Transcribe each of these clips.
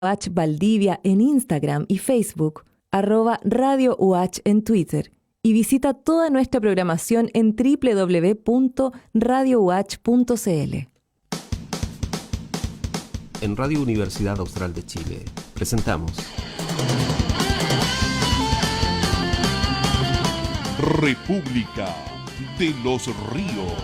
UH Valdivia en Instagram y Facebook, @Radio UH en Twitter y visita toda nuestra programación en www.radiouh.cl. En Radio Universidad Austral de Chile presentamos República de los Ríos.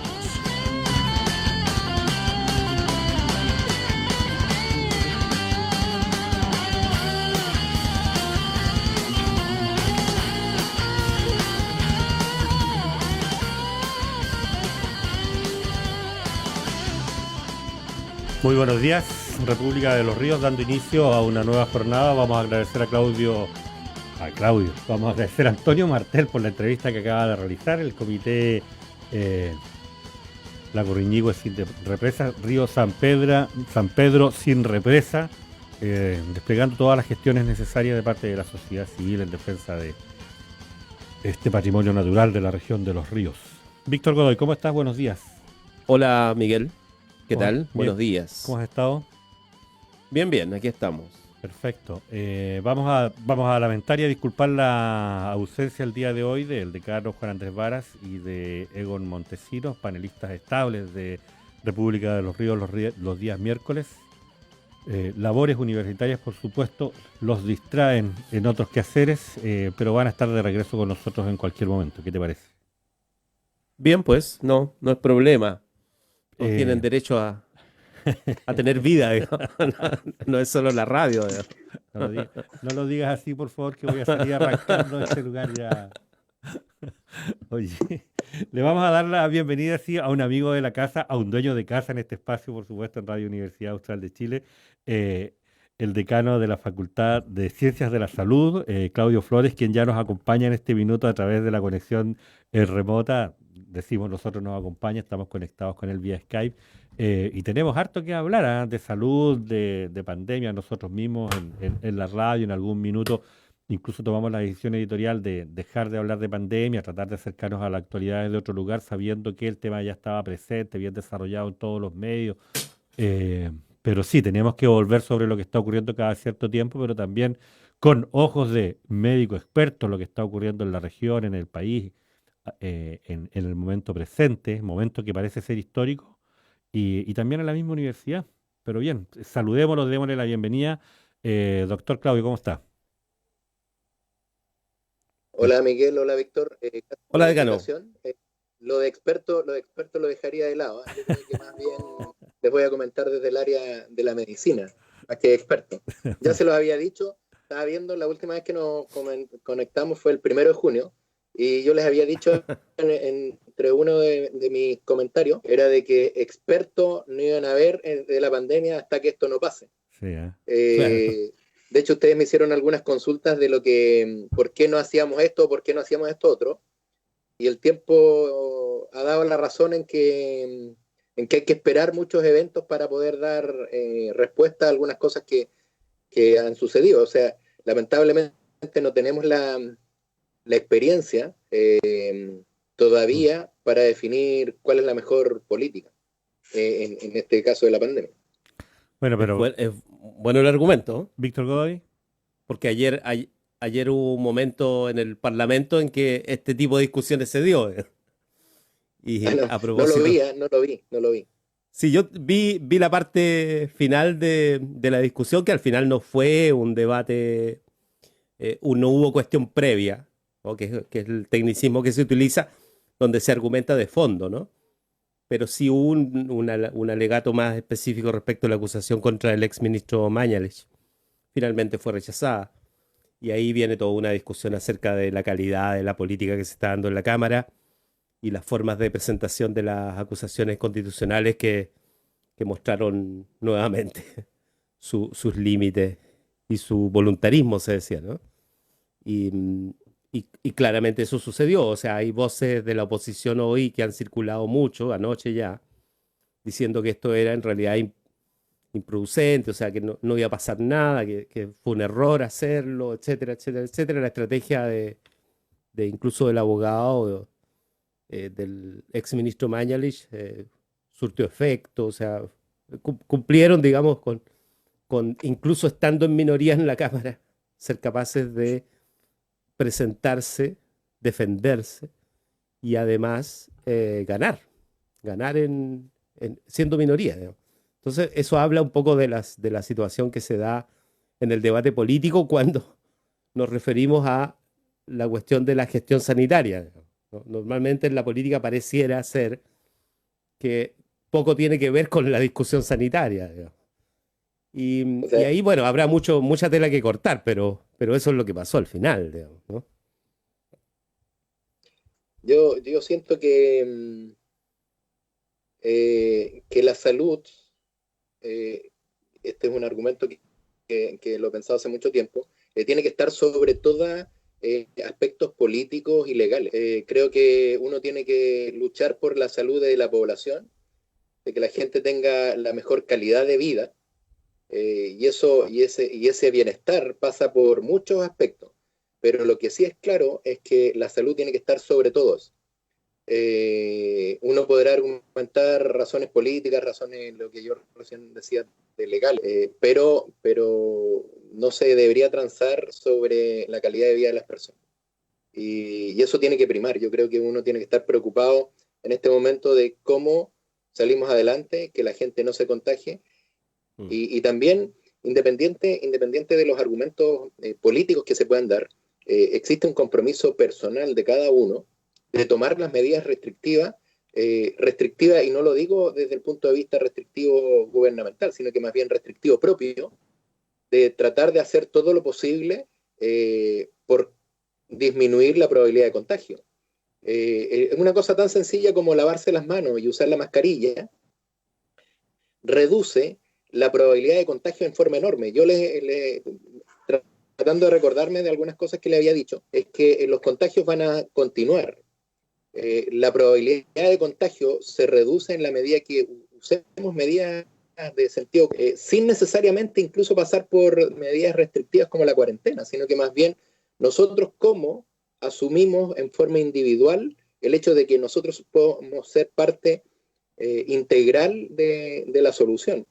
Muy buenos días, República de los Ríos, dando inicio a una nueva jornada. Vamos a agradecer a Claudio, vamos a agradecer a Antonio Martel por la entrevista que acaba de realizar. El comité Lago Riñigüe sin represa, Río San Pedro sin represa, desplegando todas las gestiones necesarias de parte de la sociedad civil en defensa de este patrimonio natural de la región de los ríos. Víctor Godoy, ¿cómo estás? Buenos días. Hola, Miguel. ¿Qué tal? Bien. Buenos días. ¿Cómo has estado? Bien, aquí estamos. Perfecto. Vamos a lamentar y a disculpar la ausencia el día de hoy del decano Juan Andrés Varas y de Egon Montesinos, panelistas estables de República de los Ríos los días miércoles. Labores universitarias, por supuesto, los distraen en otros quehaceres, pero van a estar de regreso con nosotros en cualquier momento. ¿Qué te parece? Bien, pues, no es problema. Todos tienen derecho a tener vida, digamos. No es solo la radio, digamos. No lo digas así, por favor, que voy a salir arrancando de este lugar ya. Oye, le vamos a dar la bienvenida sí, a un amigo de la casa, a un dueño de casa en este espacio, por supuesto, en Radio Universidad Austral de Chile, el decano de la Facultad de Ciencias de la Salud, Claudio Flores, quien ya nos acompaña en este minuto a través de la conexión remota. Decimos nosotros nos acompaña, estamos conectados con él vía Skype y tenemos harto que hablar de salud, de pandemia, nosotros mismos en la radio en algún minuto incluso tomamos la decisión editorial de dejar de hablar de pandemia, tratar de acercarnos a la actualidad de otro lugar, sabiendo que el tema ya estaba presente, bien desarrollado en todos los medios, pero sí, tenemos que volver sobre lo que está ocurriendo cada cierto tiempo, pero también con ojos de médico experto, lo que está ocurriendo en la región, en el país, en el momento presente, momento que parece ser histórico, y también en la misma universidad. Pero bien, saludémoslo, démosle la bienvenida. Doctor Claudio, ¿cómo está? Hola Miguel, hola Víctor. Gracias por Hola, la decano. invitación. Lo de experto lo dejaría de lado. Yo creo que más bien les voy a comentar desde el área de la medicina, más que experto. Ya se los había dicho, estaba viendo, la última vez que nos conectamos fue el 1 de junio, y yo les había dicho entre uno de mis comentarios, era de que expertos no iban a ver de la pandemia hasta que esto no pase. Sí, Claro. De hecho, ustedes me hicieron algunas consultas de por qué no hacíamos esto, por qué no hacíamos esto otro, y el tiempo ha dado la razón en que hay que esperar muchos eventos para poder dar respuesta a algunas cosas que han sucedido. O sea, lamentablemente no tenemos la experiencia todavía para definir cuál es la mejor política en este caso de la pandemia. Bueno, pero Es bueno el argumento, Víctor Godoy. porque ayer hubo un momento en el Parlamento en que este tipo de discusiones se dio. Y a propósito... No lo vi. Sí, yo vi la parte final de la discusión, que al final no fue un debate, no hubo cuestión previa, ¿no? que es el tecnicismo que se utiliza, donde se argumenta de fondo, ¿no? Pero sí hubo un alegato más específico respecto a la acusación contra el exministro Mañalich. Finalmente fue rechazada. Y ahí viene toda una discusión acerca de la calidad de la política que se está dando en la Cámara y las formas de presentación de las acusaciones constitucionales que mostraron nuevamente sus límites y su voluntarismo, se decía, ¿no? Y claramente eso sucedió. O sea, hay voces de la oposición hoy que han circulado mucho, anoche ya, diciendo que esto era en realidad improducente, o sea, que no iba a pasar nada, que fue un error hacerlo, etcétera, etcétera, etcétera. La estrategia de incluso del abogado del exministro Mañalich surtió efecto, o sea, cumplieron, digamos, incluso estando en minoría en la Cámara, ser capaces de presentarse, defenderse y además ganar siendo minoría, digamos. Entonces, eso habla un poco de la situación que se da en el debate político cuando nos referimos a la cuestión de la gestión sanitaria, digamos, ¿no? Normalmente en la política pareciera ser que poco tiene que ver con la discusión sanitaria, digamos. O Y sea, ahí, bueno, habrá mucha tela que cortar, pero eso es lo que pasó al final, digamos, ¿no? yo siento que la salud, eh, este es un argumento que lo he pensado hace mucho tiempo, tiene que estar sobre todo aspectos políticos y legales. Creo que uno tiene que luchar por la salud de la población, de que la gente tenga la mejor calidad de vida, y ese bienestar pasa por muchos aspectos. Pero lo que sí es claro es que la salud tiene que estar sobre todo eso. Uno podrá argumentar razones políticas, razones, lo que yo recién decía, de legal, pero no se debería transar sobre la calidad de vida de las personas. Y eso tiene que primar. Yo creo que uno tiene que estar preocupado en este momento de cómo salimos adelante, que la gente no se contagie, y también, independiente de los argumentos políticos que se puedan dar, existe un compromiso personal de cada uno de tomar las medidas restrictivas, y no lo digo desde el punto de vista restrictivo gubernamental, sino que más bien restrictivo propio, de tratar de hacer todo lo posible por disminuir la probabilidad de contagio. Una cosa tan sencilla como lavarse las manos y usar la mascarilla reduce la probabilidad de contagio en forma enorme. Tratando de recordarme de algunas cosas que le había dicho, es que los contagios van a continuar. La probabilidad de contagio se reduce en la medida que usemos medidas de sentido, sin necesariamente incluso pasar por medidas restrictivas como la cuarentena, sino que más bien nosotros como asumimos en forma individual el hecho de que nosotros podemos ser parte integral de la solución.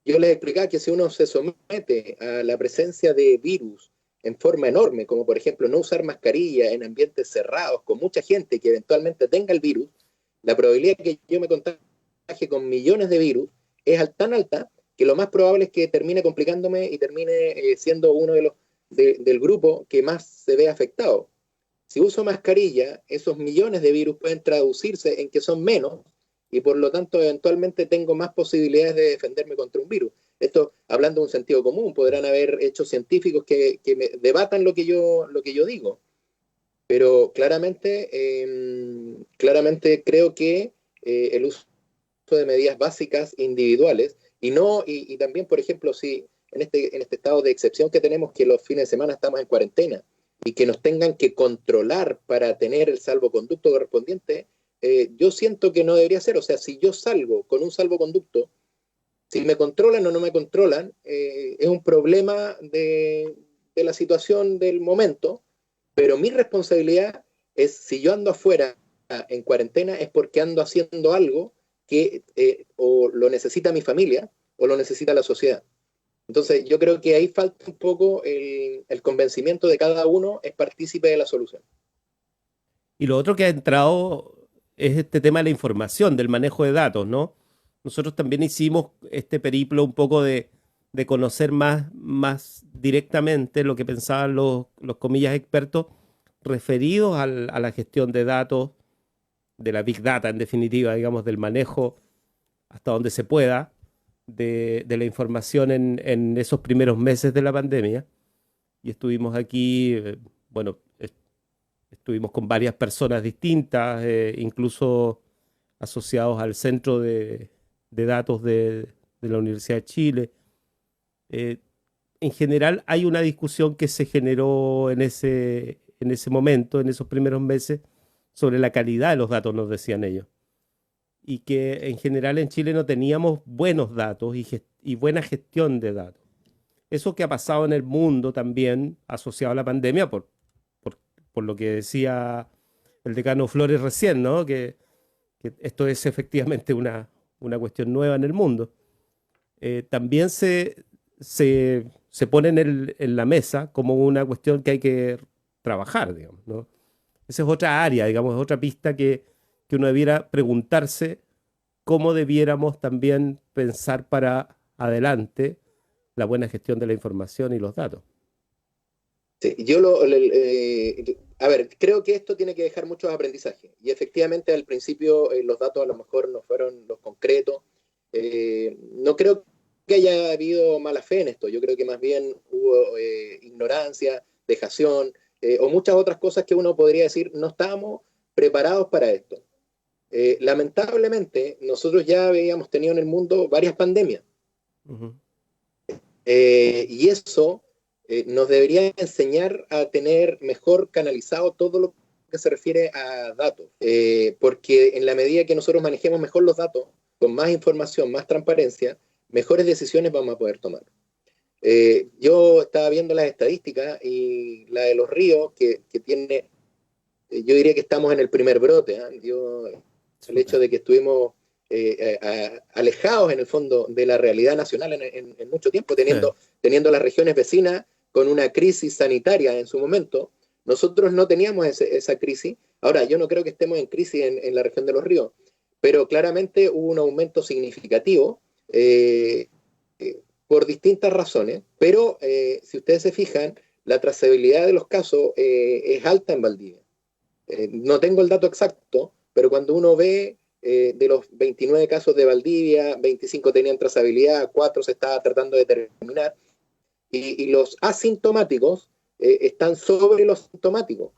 Yo les explicaba que si uno se somete a la presencia de virus en forma enorme, como por ejemplo no usar mascarilla en ambientes cerrados con mucha gente que eventualmente tenga el virus, la probabilidad de que yo me contagie con millones de virus es tan alta que lo más probable es que termine complicándome y termine siendo uno del grupo que más se ve afectado. Si uso mascarilla, esos millones de virus pueden traducirse en que son menos y por lo tanto eventualmente tengo más posibilidades de defenderme contra un virus. Esto hablando de un sentido común, podrán haber hechos científicos que me debatan lo que yo digo, pero claramente creo que el uso de medidas básicas individuales y también, por ejemplo, si en este estado de excepción que tenemos, que los fines de semana estamos en cuarentena y que nos tengan que controlar para tener el salvoconducto correspondiente, yo siento que no debería ser. O sea, si yo salgo con un salvoconducto, si me controlan o no me controlan, es un problema de la situación del momento, pero mi responsabilidad es, si yo ando afuera en cuarentena, es porque ando haciendo algo que o lo necesita mi familia o lo necesita la sociedad. Entonces, yo creo que ahí falta un poco el convencimiento de cada uno es partícipe de la solución. Y lo otro que ha entrado es este tema de la información, del manejo de datos, ¿no? Nosotros también hicimos este periplo un poco de conocer más directamente lo que pensaban los comillas expertos referidos a la gestión de datos, de la Big Data en definitiva, digamos, del manejo hasta donde se pueda de la información en esos primeros meses de la pandemia. Y estuvimos aquí, bueno, estuvimos con varias personas distintas, incluso asociados al Centro de Datos de la Universidad de Chile. Eh, en general hay una discusión que se generó en ese momento, en esos primeros meses, sobre la calidad de los datos, nos decían ellos. Y que en general en Chile no teníamos buenos datos y buena gestión de datos. Eso que ha pasado en el mundo también, asociado a la pandemia, por lo que decía el decano Flores recién, ¿no? Que esto es efectivamente una cuestión nueva en el mundo. también se pone en la mesa como una cuestión que hay que trabajar, digamos, ¿no? Esa es otra área, digamos, es otra pista que uno debiera preguntarse cómo debiéramos también pensar para adelante la buena gestión de la información y los datos. Sí, a ver, creo que esto tiene que dejar muchos aprendizajes. Y efectivamente al principio los datos a lo mejor no fueron los concretos. No creo que haya habido mala fe en esto. Yo creo que más bien hubo ignorancia, dejación, o muchas otras cosas que uno podría decir no estábamos preparados para esto. Lamentablemente, nosotros ya habíamos tenido en el mundo varias pandemias. Ujú. Y eso nos debería enseñar a tener mejor canalizado todo lo que se refiere a datos. Porque en la medida que nosotros manejemos mejor los datos, con más información, más transparencia, mejores decisiones vamos a poder tomar. Yo estaba viendo las estadísticas y la de los ríos, que tiene, yo diría que estamos en el primer brote. El hecho de que estuvimos alejados en el fondo de la realidad nacional en mucho tiempo, teniendo las regiones vecinas con una crisis sanitaria en su momento. Nosotros no teníamos esa crisis. Ahora, yo no creo que estemos en crisis en la región de los ríos, pero claramente hubo un aumento significativo por distintas razones, pero si ustedes se fijan, la trazabilidad de los casos es alta en Valdivia. No tengo el dato exacto, pero cuando uno ve de los 29 casos de Valdivia, 25 tenían trazabilidad, 4 se estaba tratando de determinar, y los asintomáticos están sobre los sintomáticos.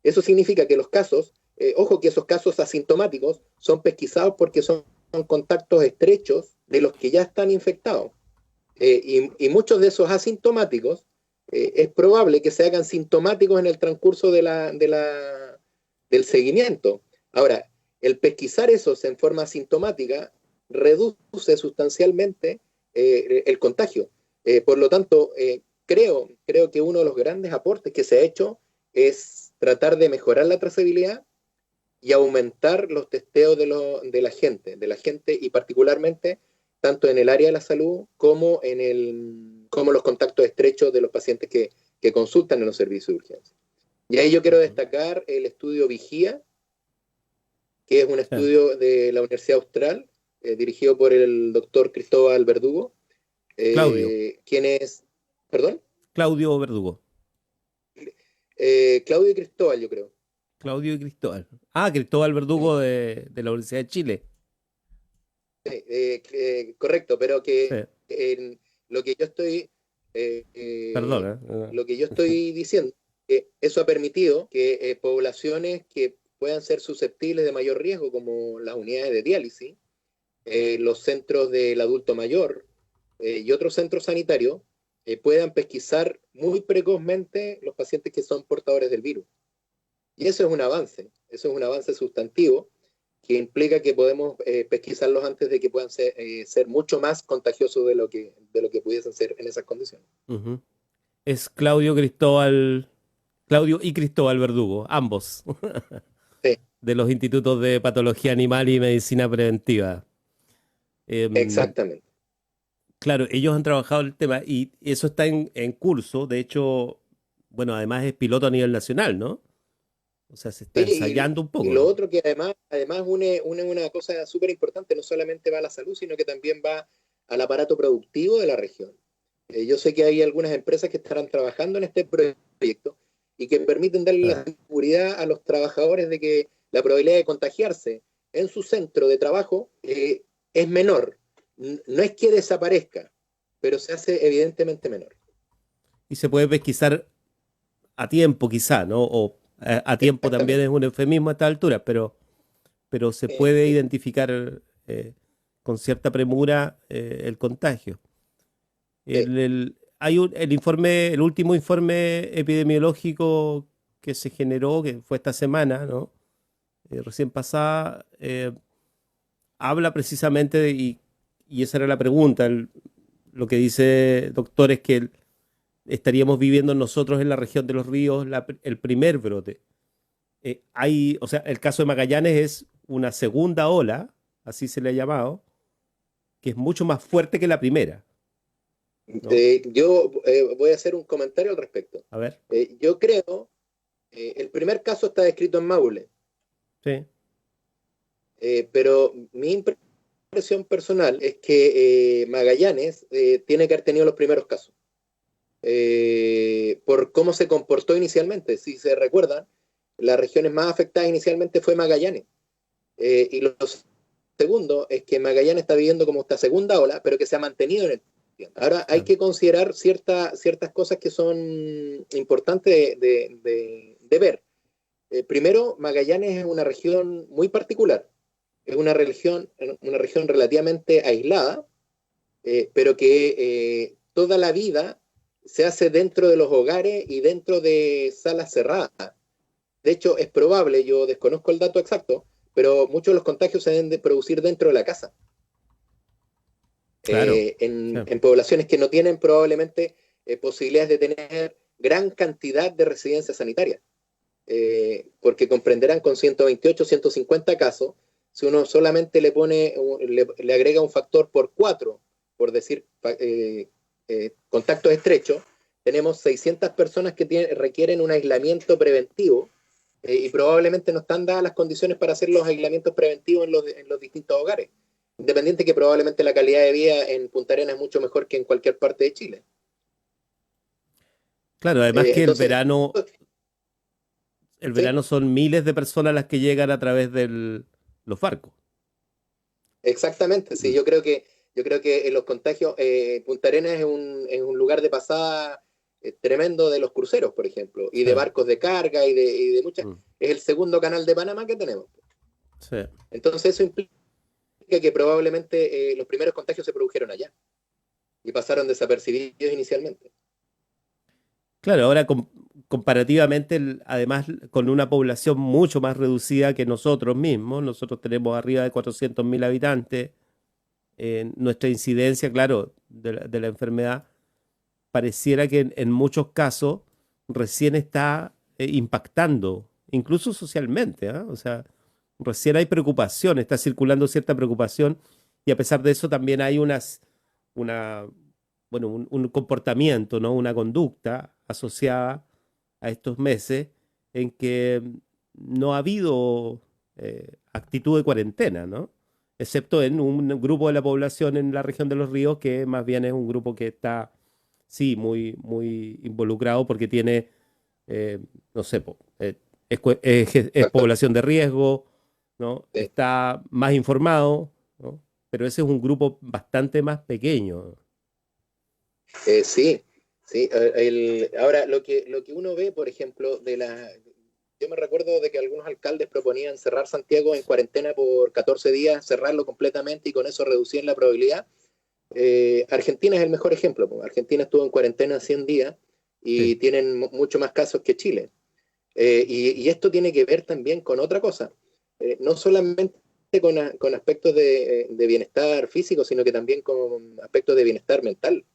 Eso significa que los casos, ojo que esos casos asintomáticos son pesquisados porque son contactos estrechos de los que ya están infectados. Y muchos de esos asintomáticos es probable que se hagan sintomáticos en el transcurso del seguimiento. Ahora, el pesquisar esos en forma asintomática reduce sustancialmente el contagio. Por lo tanto, creo que uno de los grandes aportes que se ha hecho es tratar de mejorar la trazabilidad y aumentar los testeos de la gente y particularmente tanto en el área de la salud como como los contactos estrechos de los pacientes que consultan en los servicios de urgencia. Y ahí yo quiero destacar el estudio Vigía, que es un estudio de la Universidad Austral, dirigido por el doctor Cristóbal Verdugo. Claudio. ¿Quién es? ¿Perdón? Claudio Verdugo. Claudio y Cristóbal, yo creo. Claudio y Cristóbal. Ah, Cristóbal Verdugo de la Universidad de Chile. Correcto, pero que Sí. lo que yo estoy Perdona. lo que yo estoy diciendo, que eso ha permitido que poblaciones que puedan ser susceptibles de mayor riesgo, como las unidades de diálisis, los centros del adulto mayor y otros centros sanitarios, puedan pesquisar muy precozmente los pacientes que son portadores del virus. Y eso es un avance sustantivo que implica que podemos pesquisarlos antes de que puedan ser mucho más contagiosos de lo que pudiesen ser en esas condiciones. Uh-huh. Es Claudio y Cristóbal Verdugo, ambos, Sí. de los institutos de patología animal y medicina preventiva. Exactamente. Claro, ellos han trabajado el tema y eso está en curso. De hecho, bueno, además es piloto a nivel nacional, ¿no? O sea, se está ensayando un poco. Y lo otro que además une una cosa súper importante, no solamente va a la salud, sino que también va al aparato productivo de la región. Yo sé que hay algunas empresas que estarán trabajando en este proyecto y que permiten darle la seguridad a los trabajadores de que la probabilidad de contagiarse en su centro de trabajo es menor. No es que desaparezca, pero se hace evidentemente menor. Y se puede pesquisar a tiempo quizá, ¿no? O a tiempo también es un eufemismo a esta altura, pero se puede identificar con cierta premura el contagio. Hay el último informe epidemiológico que se generó, que fue esta semana, ¿no? Recién pasada, habla precisamente y esa era la pregunta. Lo que dice doctor es que estaríamos viviendo nosotros en la región de los ríos el primer brote. O sea, el caso de Magallanes es una segunda ola, así se le ha llamado, que es mucho más fuerte que la primera, ¿no? Yo voy a hacer un comentario al respecto. A ver, Yo creo, el primer caso está descrito en Maule, sí, pero mi impresión personal es que Magallanes tiene que haber tenido los primeros casos. Por cómo se comportó inicialmente. Si se recuerdan, las regiones más afectadas inicialmente fue Magallanes. Y lo segundo es que Magallanes está viviendo como esta segunda ola, pero que se ha mantenido en el tiempo. Ahora hay que considerar ciertas cosas que son importantes de ver. Primero, Magallanes es una región muy particular. Es una región relativamente aislada, pero que toda la vida se hace dentro de los hogares y dentro de salas cerradas. De hecho, es probable, yo desconozco el dato exacto, pero muchos de los contagios se deben de producir dentro de la casa. claro, En poblaciones que no tienen probablemente posibilidades de tener gran cantidad de residencias sanitarias. Porque comprenderán con 128, 150 casos, si uno solamente le agrega un factor por 4, por decir contactos estrechos, tenemos 600 personas que requieren un aislamiento preventivo y probablemente no están dadas las condiciones para hacer los aislamientos preventivos en los distintos hogares. Independiente que probablemente la calidad de vida en Punta Arenas es mucho mejor que en cualquier parte de Chile. claro, además que Entonces, el sí, verano son miles de personas las que llegan a través de los barcos. exactamente. Sí, Mm, yo creo que en los contagios, Punta Arenas es un lugar de pasada tremendo de los cruceros, por ejemplo, y sí, de barcos de carga y de muchas. mm, Es el segundo canal de Panamá que tenemos. sí. Entonces eso implica que probablemente los primeros contagios se produjeron allá y pasaron desapercibidos inicialmente. Claro, ahora comparativamente, además con una población mucho más reducida que nosotros mismos, nosotros tenemos arriba de 400.000 habitantes, nuestra incidencia, claro, de la enfermedad, pareciera que en muchos casos recién está impactando, incluso socialmente, ¿ah? O sea, recién hay preocupación, está circulando cierta preocupación y a pesar de eso también hay una, bueno, un comportamiento, ¿no? Una conducta asociada a estos meses en que no ha habido actitud de cuarentena, ¿no? Excepto en un grupo de la población en la región de los ríos que más bien es un grupo que está, sí, muy, muy involucrado porque tiene, no sé, es Factor, población de riesgo, ¿no? sí. Está más informado, ¿no? Pero ese es un grupo bastante más pequeño. Sí, sí. Ahora, lo que uno ve, por ejemplo, yo me recuerdo de que algunos alcaldes proponían cerrar Santiago en cuarentena por 14 días, cerrarlo completamente y con eso reducir la probabilidad. Argentina es el mejor ejemplo. Pues. Argentina estuvo en cuarentena 100 días y Sí, tienen mucho más casos que Chile. Y esto tiene que ver también con otra cosa. No solamente con aspectos de bienestar físico, sino que también con aspectos de bienestar mental.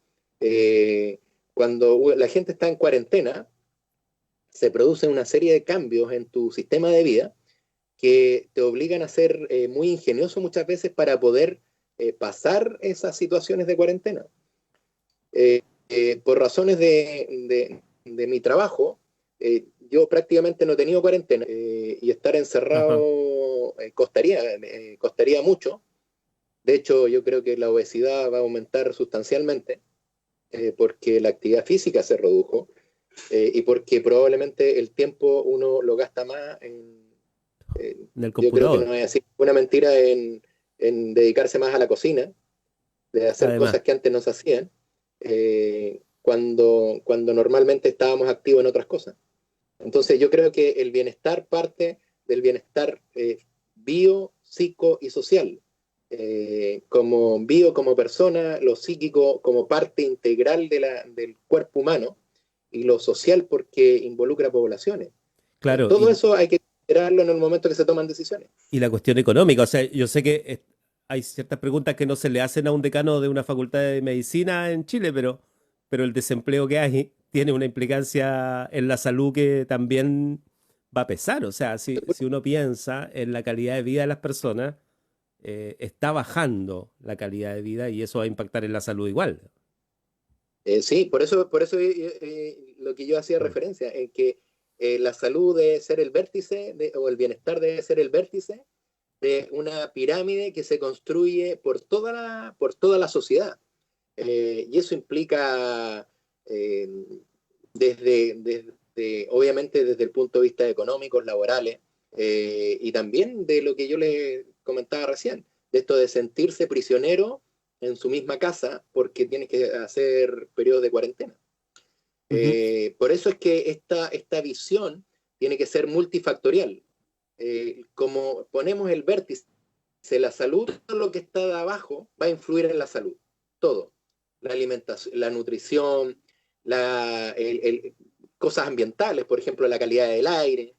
Cuando la gente está en cuarentena, se producen una serie de cambios en tu sistema de vida que te obligan a ser muy ingenioso muchas veces para poder pasar esas situaciones de cuarentena. Por razones de mi trabajo, yo prácticamente no he tenido cuarentena y estar ajá, encerrado costaría mucho. De hecho, yo creo que la obesidad va a aumentar sustancialmente porque la actividad física se redujo y porque probablemente el tiempo uno lo gasta más en el yo creo que computador, no es así una mentira en dedicarse más a la cocina, de hacer además. cosas que antes no se hacían, cuando normalmente estábamos activos en otras cosas. Entonces yo creo que el bienestar parte del bienestar bio, psico y social. Como bio, como persona, lo psíquico como parte integral del cuerpo humano y lo social porque involucra poblaciones. Claro, Todo eso hay que considerarlo en el momento que se toman decisiones. y la cuestión económica, o sea, yo sé que hay ciertas preguntas que no se le hacen a un decano de una facultad de medicina en Chile, pero el desempleo que hay tiene una implicancia en la salud que también va a pesar. O sea, si uno piensa en la calidad de vida de las personas, está bajando la calidad de vida y eso va a impactar en la salud igual. Sí, por eso lo que yo hacía referencia, en que la salud debe ser el vértice, o el bienestar debe ser el vértice de una pirámide que se construye por toda la sociedad. Y eso implica, obviamente desde el punto de vista económico, laborales, y también de lo que yo les comentaba recién, de esto de sentirse prisionero en su misma casa porque tienes que hacer periodos de cuarentena. Por eso es que esta visión tiene que ser multifactorial. Como ponemos el vértice, la salud, todo lo que está de abajo va a influir en la salud. Todo. La alimentación, la nutrición, cosas ambientales, por ejemplo, la calidad del aire.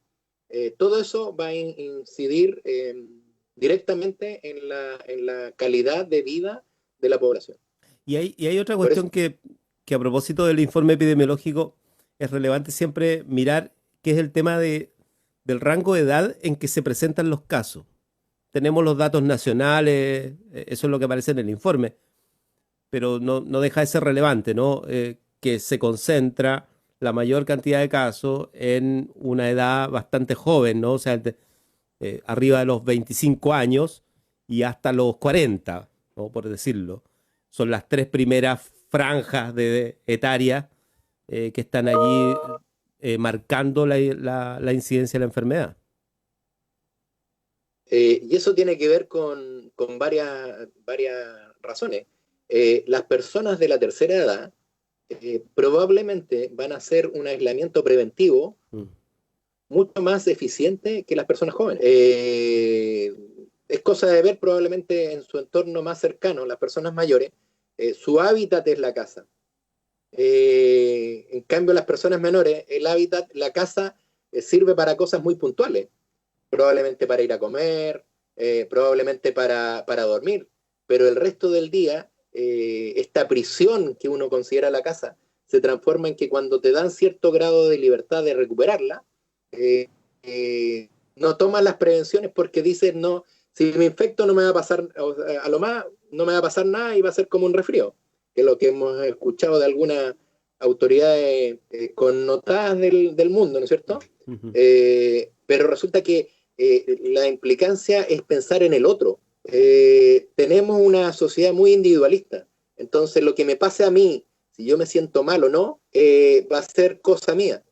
Todo eso va a incidir directamente en la calidad de vida de la población. Y hay otra cuestión que a propósito del informe epidemiológico es relevante siempre mirar, que es el tema del rango de edad en que se presentan los casos. Tenemos los datos nacionales, eso es lo que aparece en el informe, pero no deja de ser relevante, ¿no? Que se concentra la mayor cantidad de casos en una edad bastante joven, ¿no? O sea, arriba de los 25 años y hasta los 40, ¿no? Por decirlo. Son las tres primeras franjas etarias que están allí marcando la incidencia de la enfermedad. Y eso tiene que ver con varias razones. Las personas de la tercera edad probablemente van a hacer un aislamiento preventivo mucho más eficiente que las personas jóvenes. Es cosa de ver probablemente en su entorno más cercano, las personas mayores, su hábitat es la casa. En cambio, las personas menores, el hábitat, la casa, sirve para cosas muy puntuales. Probablemente para ir a comer, probablemente para dormir, pero el resto del día, esta prisión que uno considera la casa, se transforma en que cuando te dan cierto grado de libertad de recuperarla, no tomas las prevenciones porque dices, no, si me infecto no me va a pasar, a lo más no me va a pasar nada y va a ser como un resfrío, que es lo que hemos escuchado de algunas autoridades connotadas del mundo, ¿no es cierto? Pero resulta que la implicancia es pensar en el otro. Tenemos una sociedad muy individualista, entonces lo que me pase a mí, si yo me siento mal o no, va a ser cosa mía.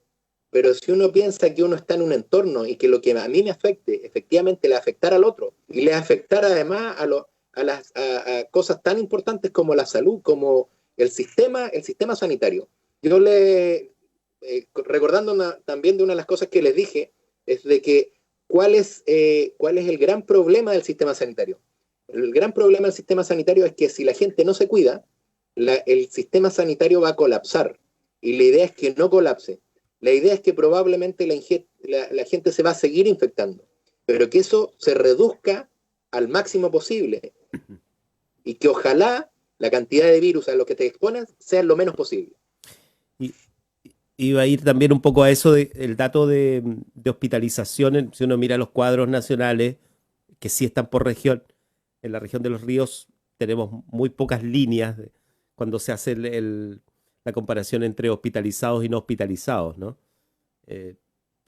Pero si uno piensa que uno está en un entorno y que lo que a mí me afecte, efectivamente le afectará al otro, y le afectará además a cosas tan importantes como la salud, como el sistema sanitario. Yo recordando también de una de las cosas que les dije, es de que ¿cuál es el gran problema del sistema sanitario? El gran problema del sistema sanitario es que si la gente no se cuida, el sistema sanitario va a colapsar. Y la idea es que no colapse. La idea es que probablemente la gente se va a seguir infectando, pero que eso se reduzca al máximo posible y que ojalá la cantidad de virus a los que te exponen sea lo menos posible. Iba a ir también un poco a eso, el dato de hospitalización. Si uno mira los cuadros nacionales, que sí están por región, en la región de Los Ríos tenemos muy pocas líneas cuando se hace la comparación entre hospitalizados y no hospitalizados, ¿no?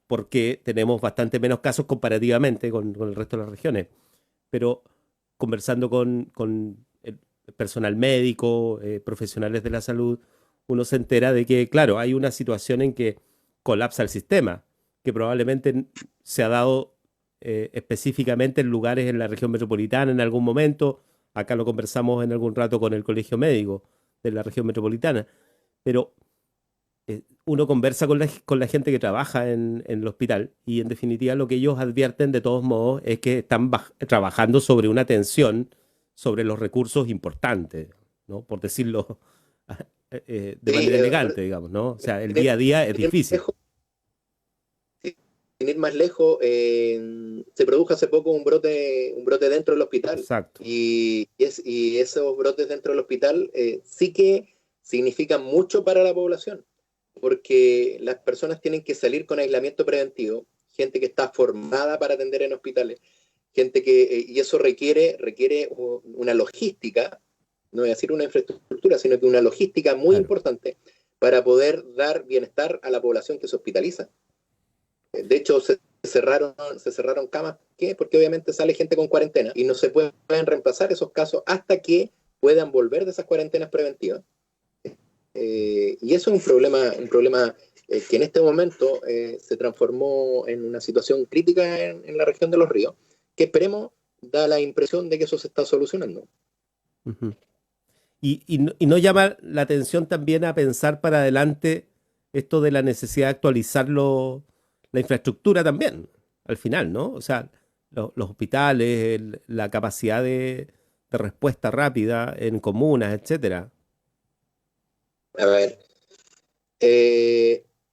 Porque tenemos bastante menos casos comparativamente con el resto de las regiones. Pero conversando con el personal médico, profesionales de la salud, uno se entera de que, claro, hay una situación en que colapsa el sistema, que probablemente se ha dado específicamente en lugares en la región metropolitana en algún momento. Acá lo conversamos en algún rato con el Colegio Médico de la región metropolitana, pero uno conversa con la gente que trabaja en el hospital y en definitiva lo que ellos advierten de todos modos es que están trabajando sobre una tensión sobre los recursos importantes, ¿no? Por decirlo de manera elegante, digamos, ¿no? O sea, el día a día es difícil. Sin ir más lejos, se produjo hace poco un brote dentro del hospital. Exacto. Y esos brotes dentro del hospital sí que significan mucho para la población, porque las personas tienen que salir con aislamiento preventivo, gente que está formada para atender en hospitales, gente que, y eso requiere una logística, no voy a decir una infraestructura, sino que una logística muy importante para poder dar bienestar a la población que se hospitaliza. De hecho, se cerraron camas, ¿qué? Porque obviamente sale gente con cuarentena y no se pueden reemplazar esos casos hasta que puedan volver de esas cuarentenas preventivas. Y eso es un problema que en este momento se transformó en una situación crítica en la región de Los Ríos, que esperemos da la impresión de que eso se está solucionando. Ujú. Y no llama la atención también a pensar para adelante esto de la necesidad de actualizar la infraestructura también, al final, ¿no? O sea, los hospitales, la capacidad de respuesta rápida en comunas, etcétera. A ver,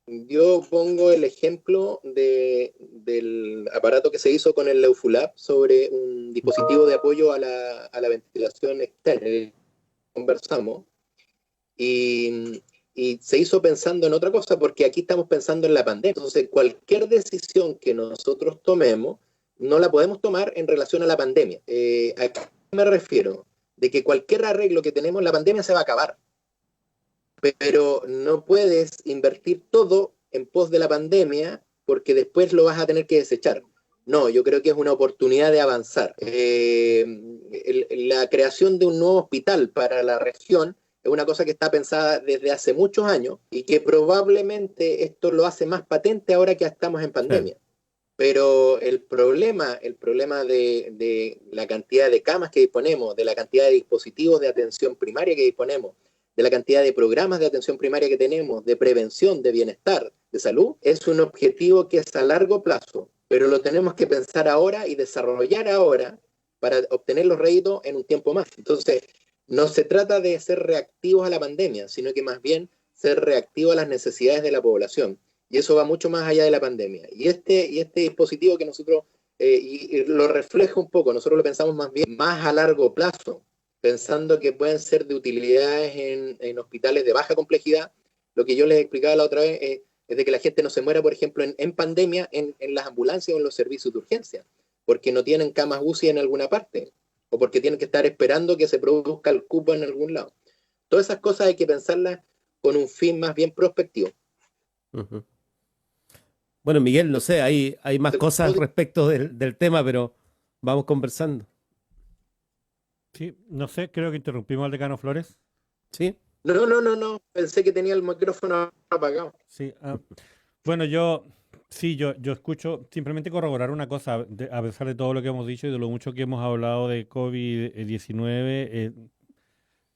yo pongo el ejemplo del aparato que se hizo con el Leufulab sobre un dispositivo de apoyo a la ventilación externa. Conversamos y se hizo pensando en otra cosa, porque aquí estamos pensando en la pandemia. Entonces, cualquier decisión que nosotros tomemos, no la podemos tomar en relación a la pandemia. ¿A qué me refiero? De que cualquier arreglo que tenemos, la pandemia se va a acabar. Pero no puedes invertir todo en pos de la pandemia porque después lo vas a tener que desechar. No, yo creo que es una oportunidad de avanzar. La creación de un nuevo hospital para la región es una cosa que está pensada desde hace muchos años y que probablemente esto lo hace más patente ahora que estamos en pandemia. Sí. Pero el problema de la cantidad de camas que disponemos, de la cantidad de dispositivos de atención primaria que disponemos, de la cantidad de programas de atención primaria que tenemos, de prevención, de bienestar, de salud, es un objetivo que es a largo plazo, pero lo tenemos que pensar ahora y desarrollar ahora para obtener los réditos en un tiempo más. Entonces, no se trata de ser reactivos a la pandemia, sino que más bien ser reactivos a las necesidades de la población. Y eso va mucho más allá de la pandemia. Y este dispositivo que nosotros, y lo refleja un poco, nosotros lo pensamos más bien más a largo plazo, pensando que pueden ser de utilidades en hospitales de baja complejidad. Lo que yo les explicaba la otra vez es de que la gente no se muera, por ejemplo, en pandemia, en las ambulancias o en los servicios de urgencia, porque no tienen camas UCI en alguna parte, o porque tienen que estar esperando que se produzca el cupo en algún lado. Todas esas cosas hay que pensarlas con un fin más bien prospectivo. Uh-huh. Bueno, Miguel, no sé, hay más cosas respecto del tema, pero vamos conversando. Sí, no sé, creo que interrumpimos al decano Flores. Sí. No, pensé que tenía el micrófono apagado. Sí, bueno, yo escucho, simplemente corroborar una cosa, a pesar de todo lo que hemos dicho y de lo mucho que hemos hablado de COVID-19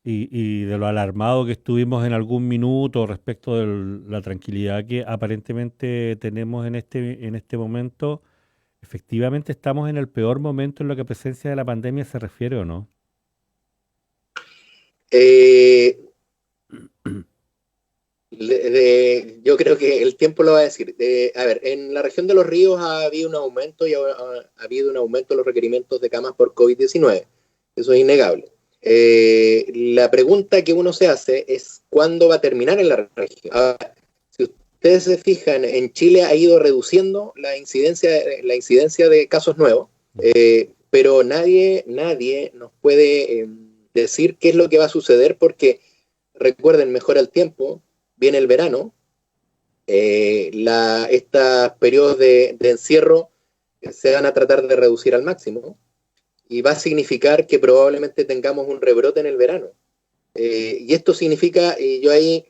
y de lo alarmado que estuvimos en algún minuto respecto de la tranquilidad que aparentemente tenemos en este momento, efectivamente estamos en el peor momento en lo que a presencia de la pandemia se refiere, ¿o no? Yo creo que el tiempo lo va a decir. A ver, en la región de Los Ríos ha habido un aumento ha habido un aumento de los requerimientos de camas por COVID-19. Eso es innegable. La pregunta que uno se hace es ¿cuándo va a terminar en la región? Ahora, si ustedes se fijan, en Chile ha ido reduciendo la incidencia de casos nuevos, pero nadie nos puede decir qué es lo que va a suceder, porque recuerden, mejora el tiempo, viene el verano, estos periodos de encierro se van a tratar de reducir al máximo y va a significar que probablemente tengamos un rebrote en el verano. Y esto significa, y yo ahí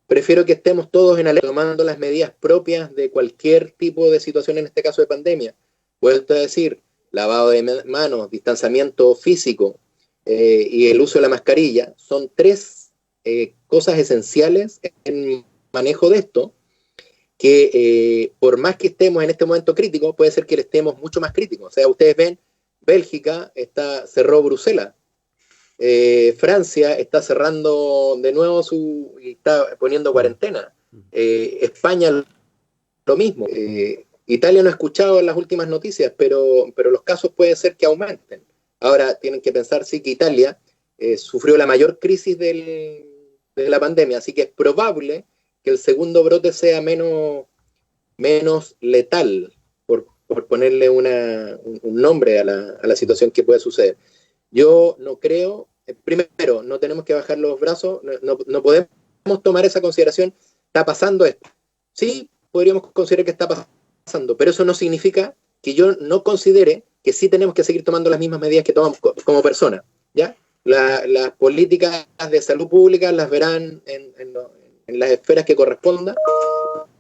prefiero que estemos todos en alerta, tomando las medidas propias de cualquier tipo de situación, en este caso de pandemia. Vuelto a decir, lavado de manos, distanciamiento físico y el uso de la mascarilla, son tres cosas esenciales en manejo de esto, que por más que estemos en este momento crítico, puede ser que estemos mucho más críticos. O sea, ustedes ven, Bélgica cerró Bruselas, Francia está cerrando de nuevo y está poniendo cuarentena, España lo mismo, Italia no he escuchado las últimas noticias, pero los casos puede ser que aumenten. Ahora tienen que pensar, sí, que Italia sufrió la mayor crisis de la pandemia, así que es probable que el segundo brote sea menos letal, por ponerle un nombre a la situación que puede suceder. Yo no creo, primero, no tenemos que bajar los brazos, no podemos tomar esa consideración, está pasando esto. Sí, podríamos considerar que está pasando, pero eso no significa que yo no considere que sí tenemos que seguir tomando las mismas medidas que tomamos como personas, ¿ya? Las políticas de salud pública las verán en las esferas que correspondan,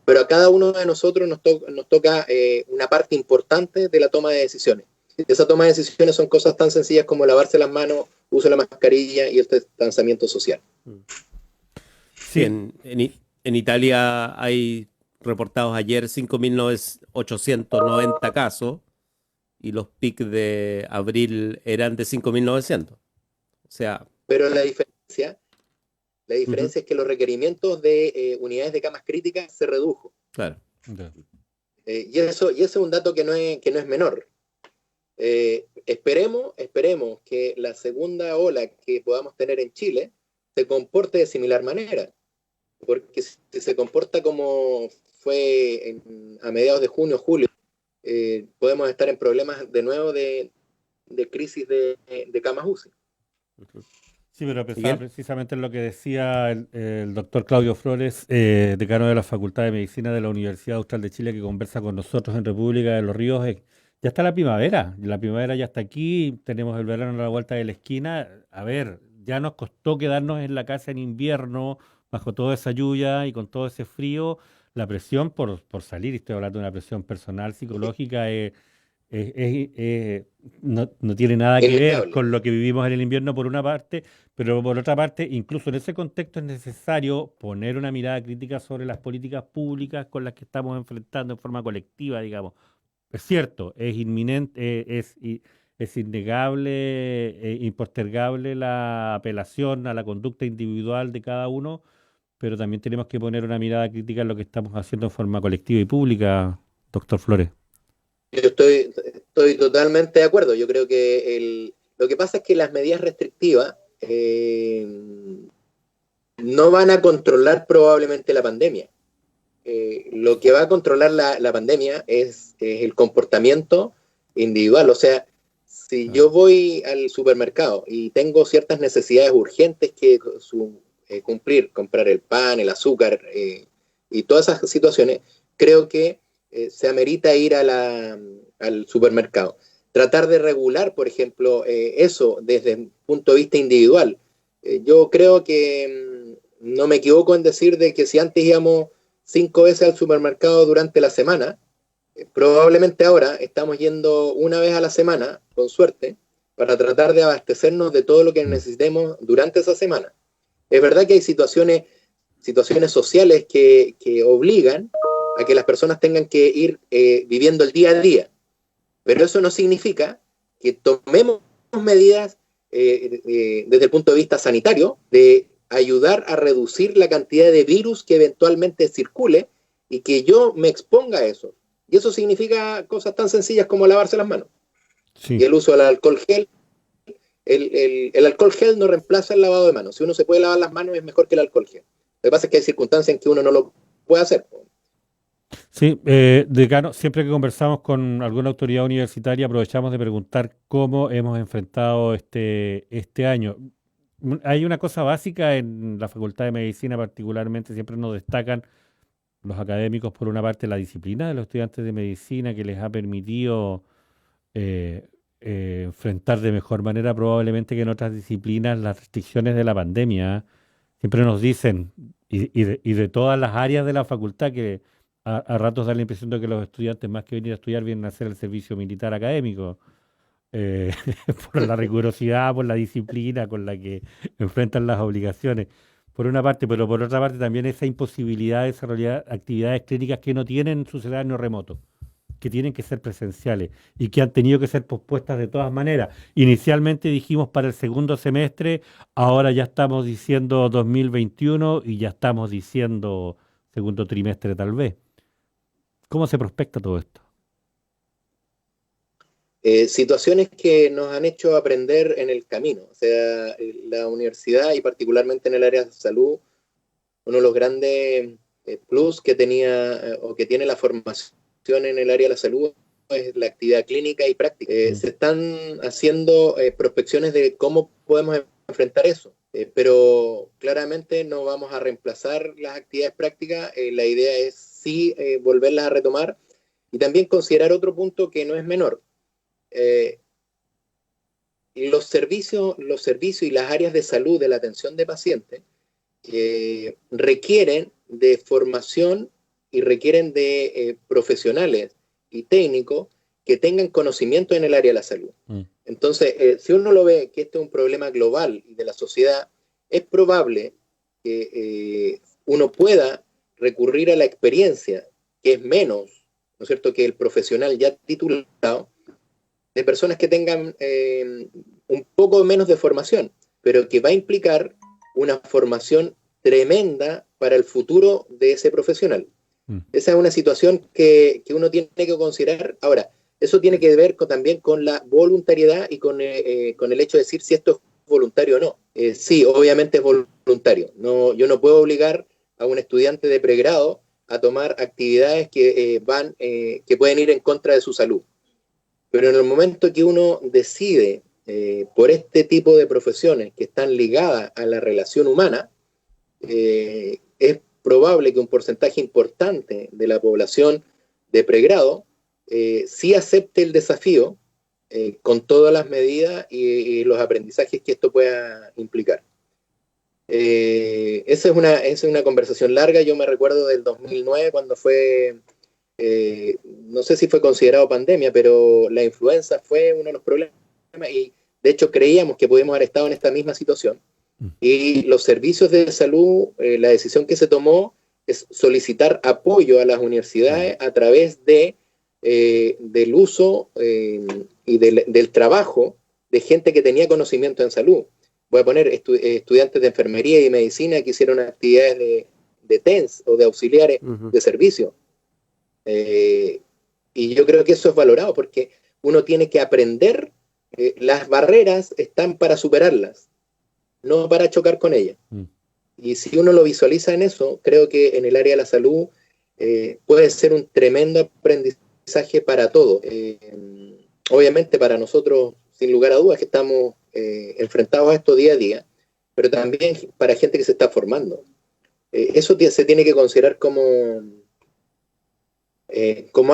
pero a cada uno de nosotros nos toca una parte importante de la toma de decisiones. Esa toma de decisiones son cosas tan sencillas como lavarse las manos, uso de la mascarilla y el distanciamiento social. Sí, en Italia hay reportados ayer 5.890 casos y los picos de abril eran de 5.900. O sea, pero la diferencia es que los requerimientos de unidades de camas críticas se redujo. claro. Y ese es un dato que no es menor. Esperemos que la segunda ola que podamos tener en Chile se comporte de similar manera, porque si se comporta como fue a mediados de junio, julio, podemos estar en problemas de nuevo de crisis de camas UCI. Sí, pero pensaba precisamente en lo que decía el doctor Claudio Flores, decano de la Facultad de Medicina de la Universidad Austral de Chile, que conversa con nosotros en República de los Ríos. Ya está la primavera ya está aquí, tenemos el verano a la vuelta de la esquina. A ver, ya nos costó quedarnos en la casa en invierno, bajo toda esa lluvia y con todo ese frío. La presión por salir, y estoy hablando de una presión personal, psicológica, no tiene nada que ver con lo que vivimos en el invierno por una parte, pero por otra parte, incluso en ese contexto es necesario poner una mirada crítica sobre las políticas públicas con las que estamos enfrentando en forma colectiva, digamos. Es cierto, es inminente, es innegable, impostergable la apelación a la conducta individual de cada uno, pero también tenemos que poner una mirada crítica en lo que estamos haciendo en forma colectiva y pública, doctor Flores. Yo estoy totalmente de acuerdo. Yo creo que lo que pasa es que las medidas restrictivas no van a controlar probablemente la pandemia. Lo que va a controlar la pandemia es el comportamiento individual. O sea, si yo voy al supermercado y tengo ciertas necesidades urgentes que cumplir, comprar el pan, el azúcar y todas esas situaciones, creo que se amerita ir al supermercado. Tratar de regular, por ejemplo, eso desde el punto de vista individual. Yo creo que no me equivoco en decir de que si antes íbamos 5 veces al supermercado durante la semana, probablemente ahora estamos yendo una vez a la semana, con suerte, para tratar de abastecernos de todo lo que necesitemos durante esa semana. Es verdad que hay situaciones sociales que obligan a que las personas tengan que ir viviendo el día a día, pero eso no significa que tomemos medidas desde el punto de vista sanitario de ayudar a reducir la cantidad de virus que eventualmente circule y que yo me exponga a eso. Y eso significa cosas tan sencillas como lavarse las manos. Sí. Y el uso del alcohol gel. El alcohol gel no reemplaza el lavado de manos. Si uno se puede lavar las manos es mejor que el alcohol gel. Lo que pasa es que hay circunstancias en que uno no lo puede hacer. Sí, decano, siempre que conversamos con alguna autoridad universitaria aprovechamos de preguntar cómo hemos enfrentado este año. Hay una cosa básica en la Facultad de Medicina particularmente, siempre nos destacan los académicos, por una parte, la disciplina de los estudiantes de medicina que les ha permitido enfrentar de mejor manera probablemente que en otras disciplinas las restricciones de la pandemia. Siempre nos dicen, y de todas las áreas de la facultad, que a ratos da la impresión de que los estudiantes, más que venir a estudiar, vienen a hacer el servicio militar académico. Por la rigurosidad, por la disciplina con la que enfrentan las obligaciones, por una parte, pero por otra parte también esa imposibilidad de desarrollar actividades clínicas que no tienen sucedáneo remoto, que tienen que ser presenciales y que han tenido que ser pospuestas de todas maneras. Inicialmente dijimos para el segundo semestre, ahora ya estamos diciendo 2021 y ya estamos diciendo segundo trimestre tal vez. ¿Cómo se prospecta todo esto? Situaciones que nos han hecho aprender en el camino. O sea, la universidad y particularmente en el área de salud, uno de los grandes plus que tenía o que tiene la formación en el área de la salud es la actividad clínica y práctica. Se están haciendo prospecciones de cómo podemos enfrentar eso, pero claramente no vamos a reemplazar las actividades prácticas. La idea es sí volverlas a retomar y también considerar otro punto que no es menor. Los servicios y las áreas de salud de la atención de pacientes requieren de formación y requieren de profesionales y técnicos que tengan conocimiento en el área de la salud. Entonces, si uno lo ve que este es un problema global y de la sociedad, es probable que uno pueda recurrir a la experiencia, que es menos, ¿no es cierto?, que el profesional ya titulado, de personas que tengan un poco menos de formación, pero que va a implicar una formación tremenda para el futuro de ese profesional. Esa es una situación que uno tiene que considerar. Ahora, eso tiene que ver también con la voluntariedad y con el hecho de decir si esto es voluntario o no. Sí, obviamente es voluntario. Yo no puedo obligar a un estudiante de pregrado a tomar actividades que pueden ir en contra de su salud. Pero en el momento que uno decide por este tipo de profesiones que están ligadas a la relación humana, es probable que un porcentaje importante de la población de pregrado sí acepte el desafío con todas las medidas y los aprendizajes que esto pueda implicar. Esa es una conversación larga. Yo me recuerdo del 2009 cuando fue, no sé si fue considerado pandemia, pero la influenza fue uno de los problemas y de hecho creíamos que podíamos haber estado en esta misma situación. Y los servicios de salud, la decisión que se tomó es solicitar apoyo a las universidades a través del uso y del trabajo de gente que tenía conocimiento en salud. Voy a poner estudiantes de enfermería y medicina que hicieron actividades de TENS o de auxiliares de servicio. Y yo creo que eso es valorado porque uno tiene que aprender, las barreras están para superarlas, no para chocar con ellas. Y si uno lo visualiza en eso, creo que en el área de la salud puede ser un tremendo aprendizaje para todos. Obviamente para nosotros, sin lugar a dudas, que estamos enfrentados a esto día a día, pero también para gente que se está formando. Eso se tiene que considerar como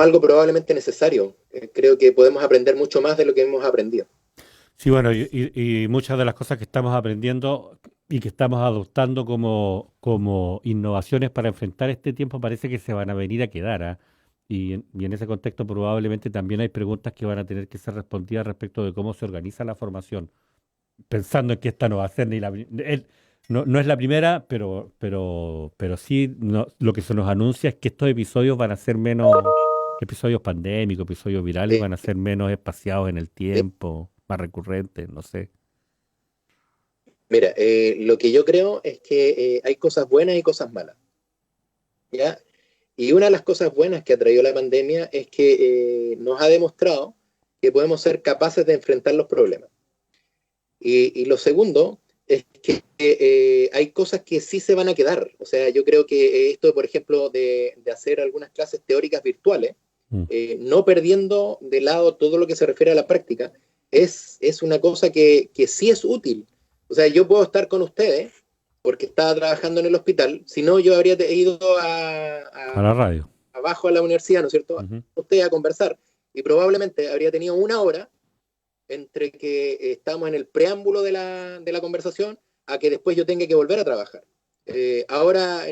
algo probablemente necesario. Creo que podemos aprender mucho más de lo que hemos aprendido. Sí, bueno, y muchas de las cosas que estamos aprendiendo y que estamos adoptando como innovaciones para enfrentar este tiempo parece que se van a venir a quedar, ¿ah? Y en ese contexto probablemente también hay preguntas que van a tener que ser respondidas respecto de cómo se organiza la formación, pensando en que esta no va a ser no es la primera, pero sí lo que se nos anuncia es que estos episodios van a ser menos, episodios pandémicos, episodios virales, van a ser menos espaciados en el tiempo, más recurrentes, no sé. Mira, lo que yo creo es que hay cosas buenas y cosas malas, ¿ya? Y una de las cosas buenas que ha traído la pandemia es que nos ha demostrado que podemos ser capaces de enfrentar los problemas. Y lo segundo es que hay cosas que sí se van a quedar. O sea, yo creo que esto, por ejemplo, de hacer algunas clases teóricas virtuales, no perdiendo de lado todo lo que se refiere a la práctica, es una cosa que sí es útil. O sea, yo puedo estar con ustedes porque estaba trabajando en el hospital, si no yo habría ido A la radio. abajo a la universidad, ¿no es cierto? Ustedes a conversar, y probablemente habría tenido una hora entre que estamos en el preámbulo de la conversación a que después yo tenga que volver a trabajar. Ahora,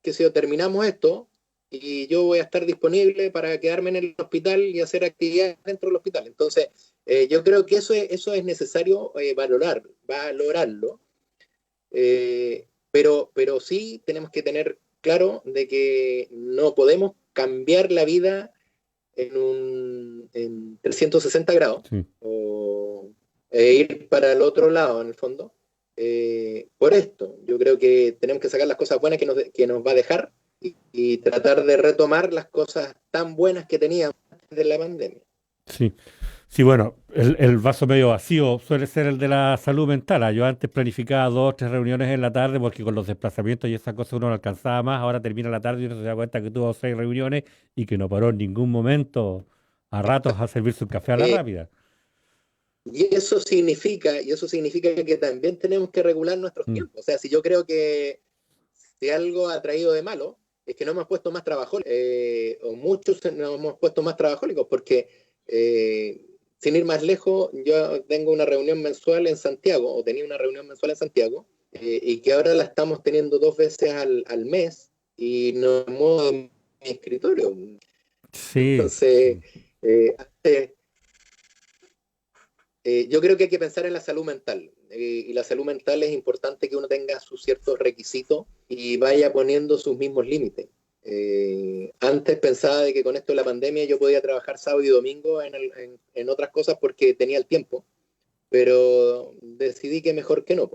qué sé yo, terminamos esto y yo voy a estar disponible para quedarme en el hospital y hacer actividades dentro del hospital. Entonces, yo creo que eso es necesario valorarlo. Pero sí tenemos que tener claro de que no podemos cambiar la vida en 360 grados, sí, e ir para el otro lado, en el fondo. Por esto, yo creo que tenemos que sacar las cosas buenas que nos va a dejar y tratar de retomar las cosas tan buenas que teníamos antes de la pandemia. Sí. Sí, bueno, el vaso medio vacío suele ser el de la salud mental. Yo antes planificaba 2 o 3 reuniones en la tarde porque con los desplazamientos y esas cosas uno no alcanzaba más. Ahora termina la tarde y uno se da cuenta que tuvo 6 reuniones y que no paró en ningún momento a ratos a servirse un café a la Eh, rápida. Y eso significa que también tenemos que regular nuestros Mm. tiempos. O sea, si yo creo que si algo ha traído de malo, es que no hemos puesto más trabajólicos, o muchos no hemos puesto más trabajólicos, porque sin ir más lejos, yo tengo una reunión mensual en Santiago, o tenía una reunión mensual en Santiago, y que ahora la estamos teniendo 2 veces al mes, y no me muevo de mi escritorio. Sí, Entonces, sí. antes, yo creo que hay que pensar en la salud mental. Y la salud mental es importante que uno tenga sus ciertos requisitos y vaya poniendo sus mismos límites. Antes pensaba de que con esto de la pandemia yo podía trabajar sábado y domingo en otras cosas porque tenía el tiempo, pero decidí que mejor que no,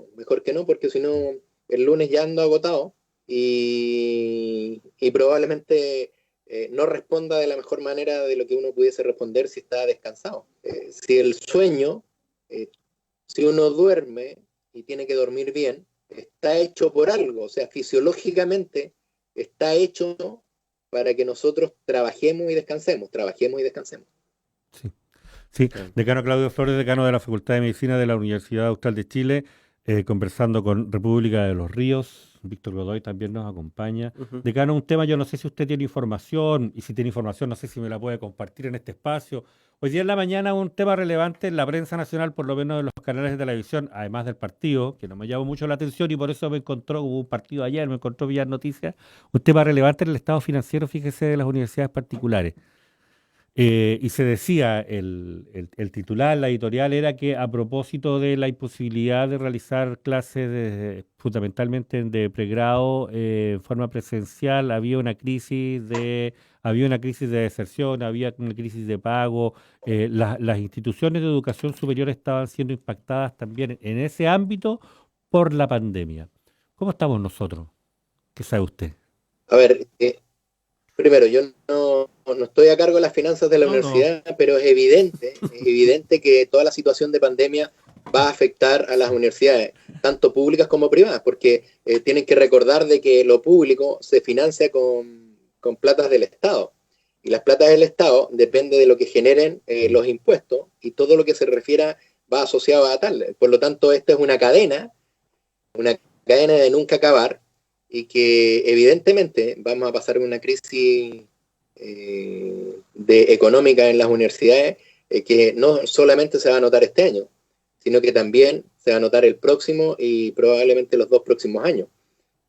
porque si no, el lunes ya ando agotado y probablemente no responda de la mejor manera de lo que uno pudiese responder si está descansado. Si el sueño, eh, si uno duerme y tiene que dormir bien, está hecho por algo, o sea, fisiológicamente está hecho para que nosotros trabajemos y descansemos, trabajemos y descansemos. Sí. Sí, Claro. decano Claudio Flores, decano de la Facultad de Medicina de la Universidad Austral de Chile, conversando con República de los Ríos. Víctor Godoy también nos acompaña. Ujú. Decano, un tema, yo no sé si usted tiene información, y si tiene información, no sé si me la puede compartir en este espacio. Hoy día en la mañana un tema relevante en la prensa nacional, por lo menos en los canales de televisión, además del partido, que no me llamó mucho la atención y por eso hubo un partido ayer, me encontró Villar Noticias, un tema relevante en el estado financiero, fíjese, de las universidades particulares. Y se decía, el titular, la editorial, era que a propósito de la imposibilidad de realizar clases fundamentalmente de pregrado en forma presencial, había una crisis de deserción, había una crisis de pago. Las instituciones de educación superior estaban siendo impactadas también en ese ámbito por la pandemia. ¿Cómo estamos nosotros? ¿Qué sabe usted? A ver, primero, yo no estoy a cargo de las finanzas de la No, no. universidad, pero es evidente que toda la situación de pandemia va a afectar a las universidades, tanto públicas como privadas, porque tienen que recordar de que lo público se financia con platas del Estado. Y las platas del Estado depende de lo que generen los impuestos y todo lo que se refiera va asociado a tal. Por lo tanto, esta es una cadena de nunca acabar y que evidentemente vamos a pasar una crisis económica en las universidades que no solamente se va a notar este año, sino que también se va a notar el próximo y probablemente los 2 próximos años.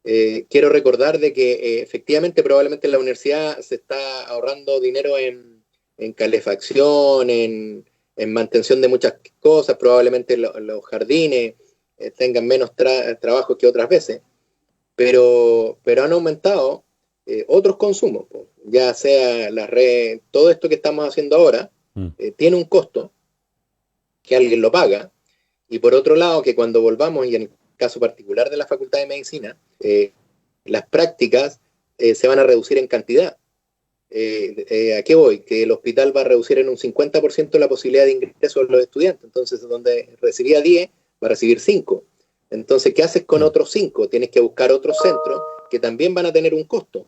Quiero recordar de que efectivamente probablemente en la universidad se está ahorrando dinero en calefacción, en mantención de muchas cosas, probablemente los jardines tengan menos trabajo que otras veces, pero han aumentado otros consumos, pues, ya sea la red, todo esto que estamos haciendo ahora tiene un costo que alguien lo paga, y por otro lado que cuando volvamos, y en el caso particular de la Facultad de Medicina, las prácticas se van a reducir en cantidad. ¿A qué voy? Que el hospital va a reducir en un 50% la posibilidad de ingreso de los estudiantes, entonces donde recibía 10, va a recibir 5. Entonces, ¿qué haces con otros 5? Tienes que buscar otros centros que también van a tener un costo.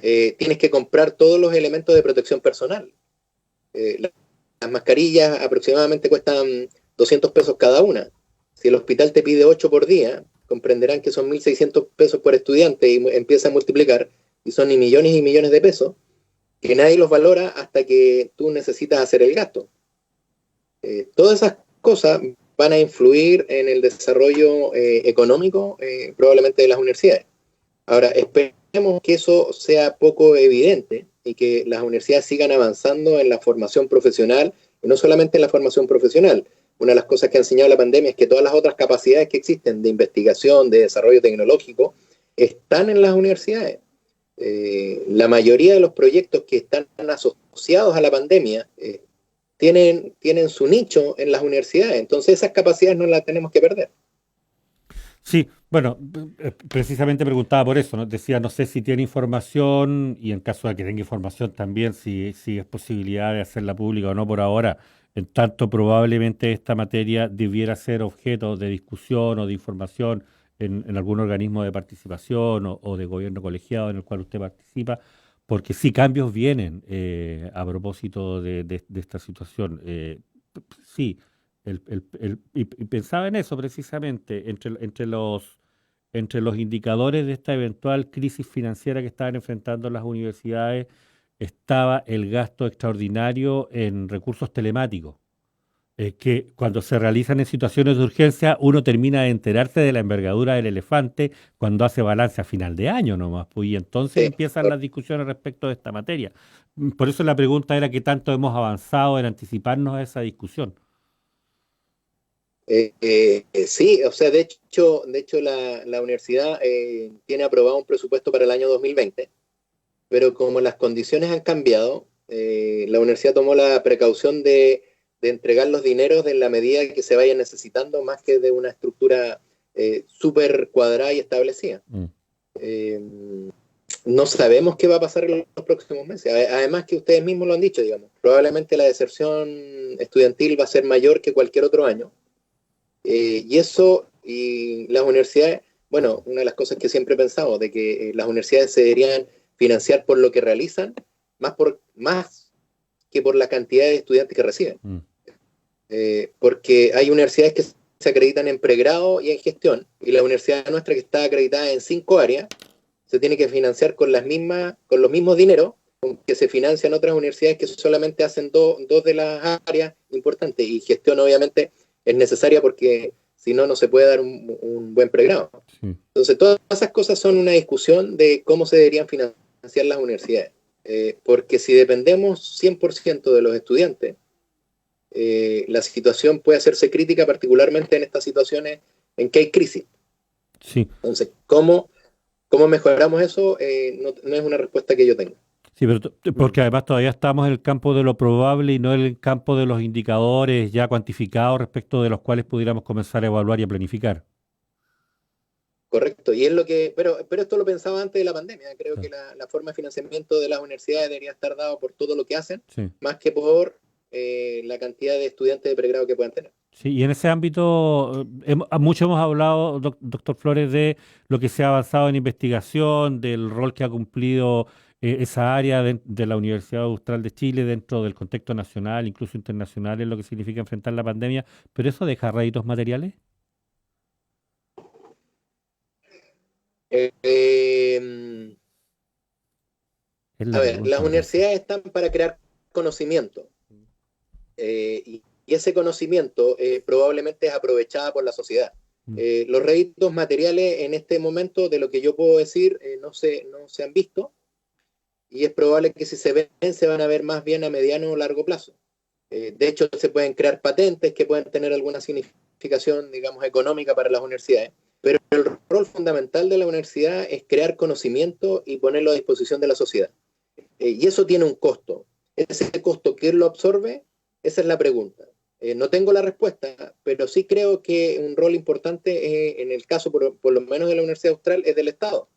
Tienes que comprar todos los elementos de protección personal. Las mascarillas aproximadamente cuestan 200 pesos cada una. Si el hospital te pide 8 por día, comprenderán que son 1.600 pesos por estudiante y empieza a multiplicar, y son y millones de pesos, que nadie los valora hasta que tú necesitas hacer el gasto. Todas esas cosas van a influir en el desarrollo económico probablemente de las universidades. Ahora, esperemos que eso sea poco evidente y que las universidades sigan avanzando en la formación profesional, y no solamente en la formación profesional. Una de las cosas que ha enseñado la pandemia es que todas las otras capacidades que existen de investigación, de desarrollo tecnológico, están en las universidades. La mayoría de los proyectos que están asociados a la pandemia tienen su nicho en las universidades, entonces esas capacidades no las tenemos que perder. Sí, bueno, precisamente preguntaba por eso, ¿no? Decía, no sé si tiene información y en caso de que tenga información también, si es posibilidad de hacerla pública o no por ahora. En tanto, probablemente esta materia debiera ser objeto de discusión o de información en algún organismo de participación o de gobierno colegiado en el cual usted participa, porque sí, cambios vienen a propósito de esta situación. Sí, y pensaba en eso precisamente, entre los indicadores de esta eventual crisis financiera que estaban enfrentando las universidades estaba el gasto extraordinario en recursos telemáticos, que cuando se realizan en situaciones de urgencia uno termina de enterarse de la envergadura del elefante cuando hace balance a final de año nomás, pues, y entonces Sí. empiezan las discusiones respecto de esta materia. Por eso la pregunta era qué tanto hemos avanzado en anticiparnos a esa discusión. Sí, o sea, de hecho la universidad tiene aprobado un presupuesto para el año 2020, pero como las condiciones han cambiado, la universidad tomó la precaución de entregar los dineros en la medida que se vayan necesitando, más que de una estructura súper cuadrada y establecida. Mm. Eh, no sabemos qué va a pasar en los próximos meses. Además que ustedes mismos lo han dicho, digamos, probablemente la deserción estudiantil va a ser mayor que cualquier otro año. Y eso, y las universidades, bueno, una de las cosas que siempre he pensado, de que las universidades se deberían financiar por lo que realizan, más que por la cantidad de estudiantes que reciben. Mm. Porque hay universidades que se acreditan en pregrado y en gestión, y la universidad nuestra, que está acreditada en 5 áreas, se tiene que financiar con los mismos dineros que se financian otras universidades que solamente hacen dos de las áreas importantes, y gestión obviamente es necesaria porque si no, no se puede dar un buen pregrado. Sí. Entonces, todas esas cosas son una discusión de cómo se deberían financiar las universidades. Porque si dependemos 100% de los estudiantes, la situación puede hacerse crítica, particularmente en estas situaciones en que hay crisis. Sí. Entonces, ¿cómo mejoramos eso? No es una respuesta que yo tenga. Sí, pero porque además todavía estamos en el campo de lo probable y no en el campo de los indicadores ya cuantificados respecto de los cuales pudiéramos comenzar a evaluar y a planificar. Correcto, y es lo que, pero esto lo pensaba antes de la pandemia. Creo Sí. que la forma de financiamiento de las universidades debería estar dado por todo lo que hacen, Sí. más que por la cantidad de estudiantes de pregrado que puedan tener. Sí, y en ese ámbito, mucho hemos hablado, doctor Flores, de lo que se ha avanzado en investigación, del rol que ha cumplido esa área de la Universidad Austral de Chile dentro del contexto nacional, incluso internacional, en lo que significa enfrentar la pandemia, pero ¿eso deja réditos materiales? Eh, Es a la ver, las pregunta, me parece. universidades están para crear conocimiento, y ese conocimiento probablemente es aprovechado por la sociedad. Mm. Los réditos materiales en este momento, de lo que yo puedo decir, no se han visto, y es probable que si se ven, se van a ver más bien a mediano o largo plazo. De hecho, se pueden crear patentes que pueden tener alguna significación, digamos, económica para las universidades, pero el rol fundamental de la universidad es crear conocimiento y ponerlo a disposición de la sociedad. Y eso tiene un costo. Ese costo, ¿quién lo absorbe? Esa es la pregunta. No tengo la respuesta, pero sí creo que un rol importante, en el caso, por lo menos de la Universidad Austral, es del Estado.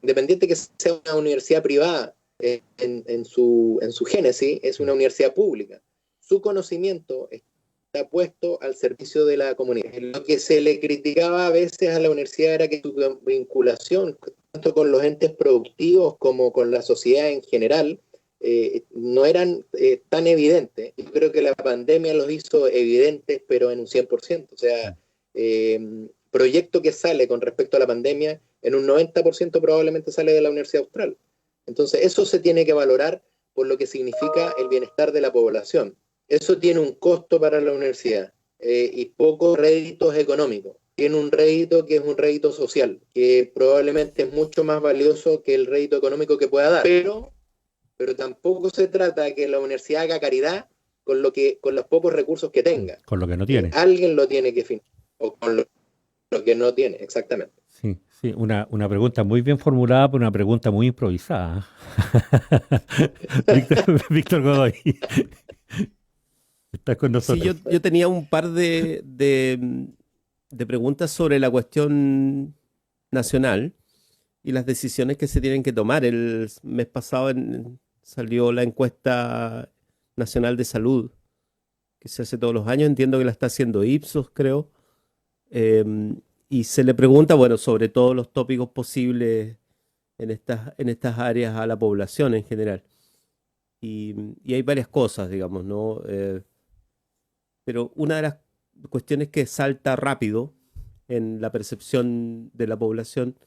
Independiente que sea una universidad privada, en su génesis, es una universidad pública. Su conocimiento está puesto al servicio de la comunidad. Lo que se le criticaba a veces a la universidad era que su vinculación, tanto con los entes productivos como con la sociedad en general, no eran tan evidentes. Yo creo que la pandemia los hizo evidentes, pero en un 100%. O sea, proyecto que sale con respecto a la pandemia, en un 90% probablemente sale de la Universidad Austral. Entonces, eso se tiene que valorar por lo que significa el bienestar de la población. Eso tiene un costo para la universidad, y pocos réditos económicos. Tiene un rédito que es un rédito social, que probablemente es mucho más valioso que el rédito económico que pueda dar. Pero tampoco se trata de que la universidad haga caridad con los pocos recursos que tenga. Con lo que no tiene. Alguien lo tiene que financiar, o con lo que no tiene, exactamente. Sí, sí, una pregunta muy bien formulada, pero una pregunta muy improvisada. Víctor Godoy, estás con Sí, nosotros. yo tenía un par de preguntas sobre la cuestión nacional y las decisiones que se tienen que tomar. El mes pasado salió la encuesta nacional de salud, que se hace todos los años. Entiendo que la está haciendo Ipsos, creo. Y se le pregunta, bueno, sobre todos los tópicos posibles en estas áreas a la población en general. Y hay varias cosas, digamos, ¿no? Pero una de las cuestiones que salta rápido en la percepción de la población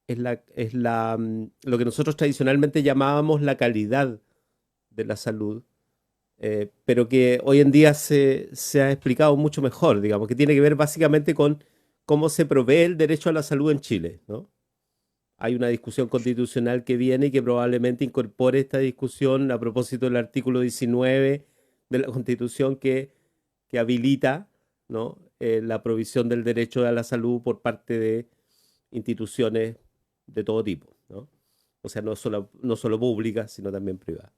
lo que nosotros tradicionalmente llamábamos la calidad de la salud, pero que hoy en día se ha explicado mucho mejor, digamos, que tiene que ver básicamente con cómo se provee el derecho a la salud en Chile, ¿no? Hay una discusión constitucional que viene y que probablemente incorpore esta discusión a propósito del artículo 19 de la Constitución que habilita, ¿no? La provisión del derecho a la salud por parte de instituciones de todo tipo, ¿no? O sea, no solo públicas, sino también privadas.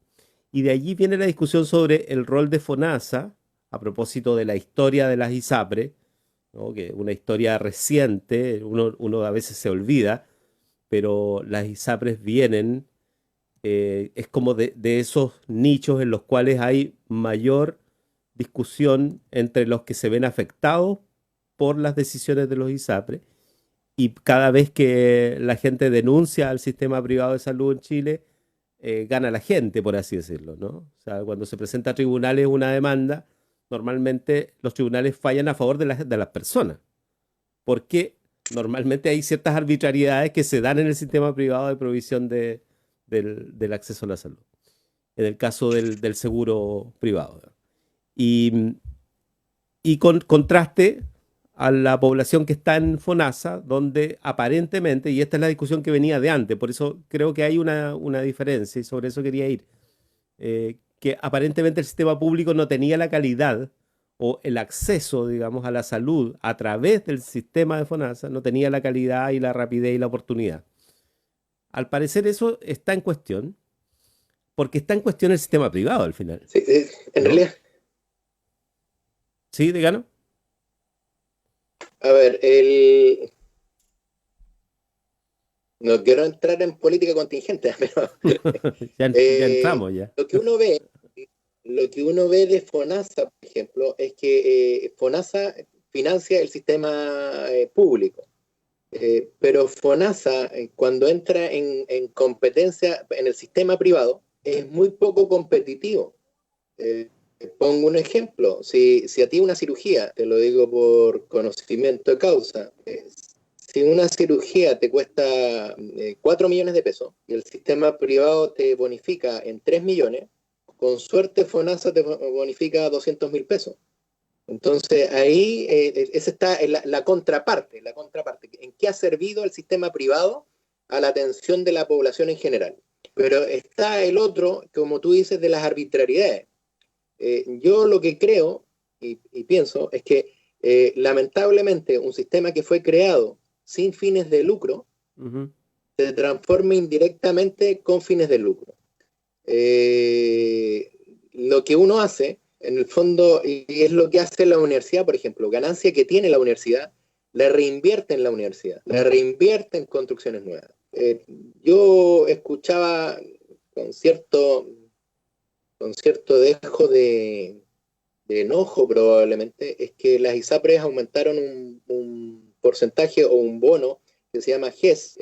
Y de allí viene la discusión sobre el rol de FONASA, a propósito de la historia de las ISAPRE, ¿no? Que una historia reciente, uno a veces se olvida, pero las ISAPRES vienen, es como de esos nichos en los cuales hay mayor discusión entre los que se ven afectados por las decisiones de los ISAPRE, y cada vez que la gente denuncia al sistema privado de salud en Chile, gana la gente, por así decirlo, ¿no? O sea, cuando se presenta a tribunales una demanda, normalmente los tribunales fallan a favor de las personas, porque normalmente hay ciertas arbitrariedades que se dan en el sistema privado de provisión del acceso a la salud, en el caso del seguro privado, ¿no? Y con contraste a la población que está en FONASA, donde aparentemente, y esta es la discusión que venía de antes, por eso creo que hay una diferencia, y sobre eso quería ir, que aparentemente el sistema público no tenía la calidad o el acceso, digamos, a la salud a través del sistema de FONASA, no tenía la calidad y la rapidez y la oportunidad. Al parecer eso está en cuestión, porque está en cuestión el sistema privado al final. Sí, en ¿No? realidad, ¿Sí, Decano? a ver, no quiero entrar en política contingente, pero Ya entramos ya. lo que uno ve de FONASA, por ejemplo, es que FONASA financia el sistema público. Pero FONASA, cuando entra en competencia en el sistema privado, es muy poco competitivo. Pongo un ejemplo. Si a ti una cirugía, te lo digo por conocimiento de causa, si una cirugía te cuesta 4 millones de pesos y el sistema privado te bonifica en 3 millones, con suerte FONASA te bonifica 200.000 pesos. Entonces ahí esa está la contraparte. ¿En qué ha servido el sistema privado a la atención de la población en general? Pero está el otro, como tú dices, de las arbitrariedades. Yo lo que creo y pienso es que lamentablemente un sistema que fue creado sin fines de lucro se transforma indirectamente con fines de lucro. Lo que uno hace, en el fondo, y es lo que hace la universidad, por ejemplo, ganancia que tiene la universidad, la reinvierte en la universidad, la reinvierte en construcciones nuevas. Yo escuchaba con cierto dejo de enojo probablemente, es que las ISAPRES aumentaron un porcentaje o un bono que se llama GES,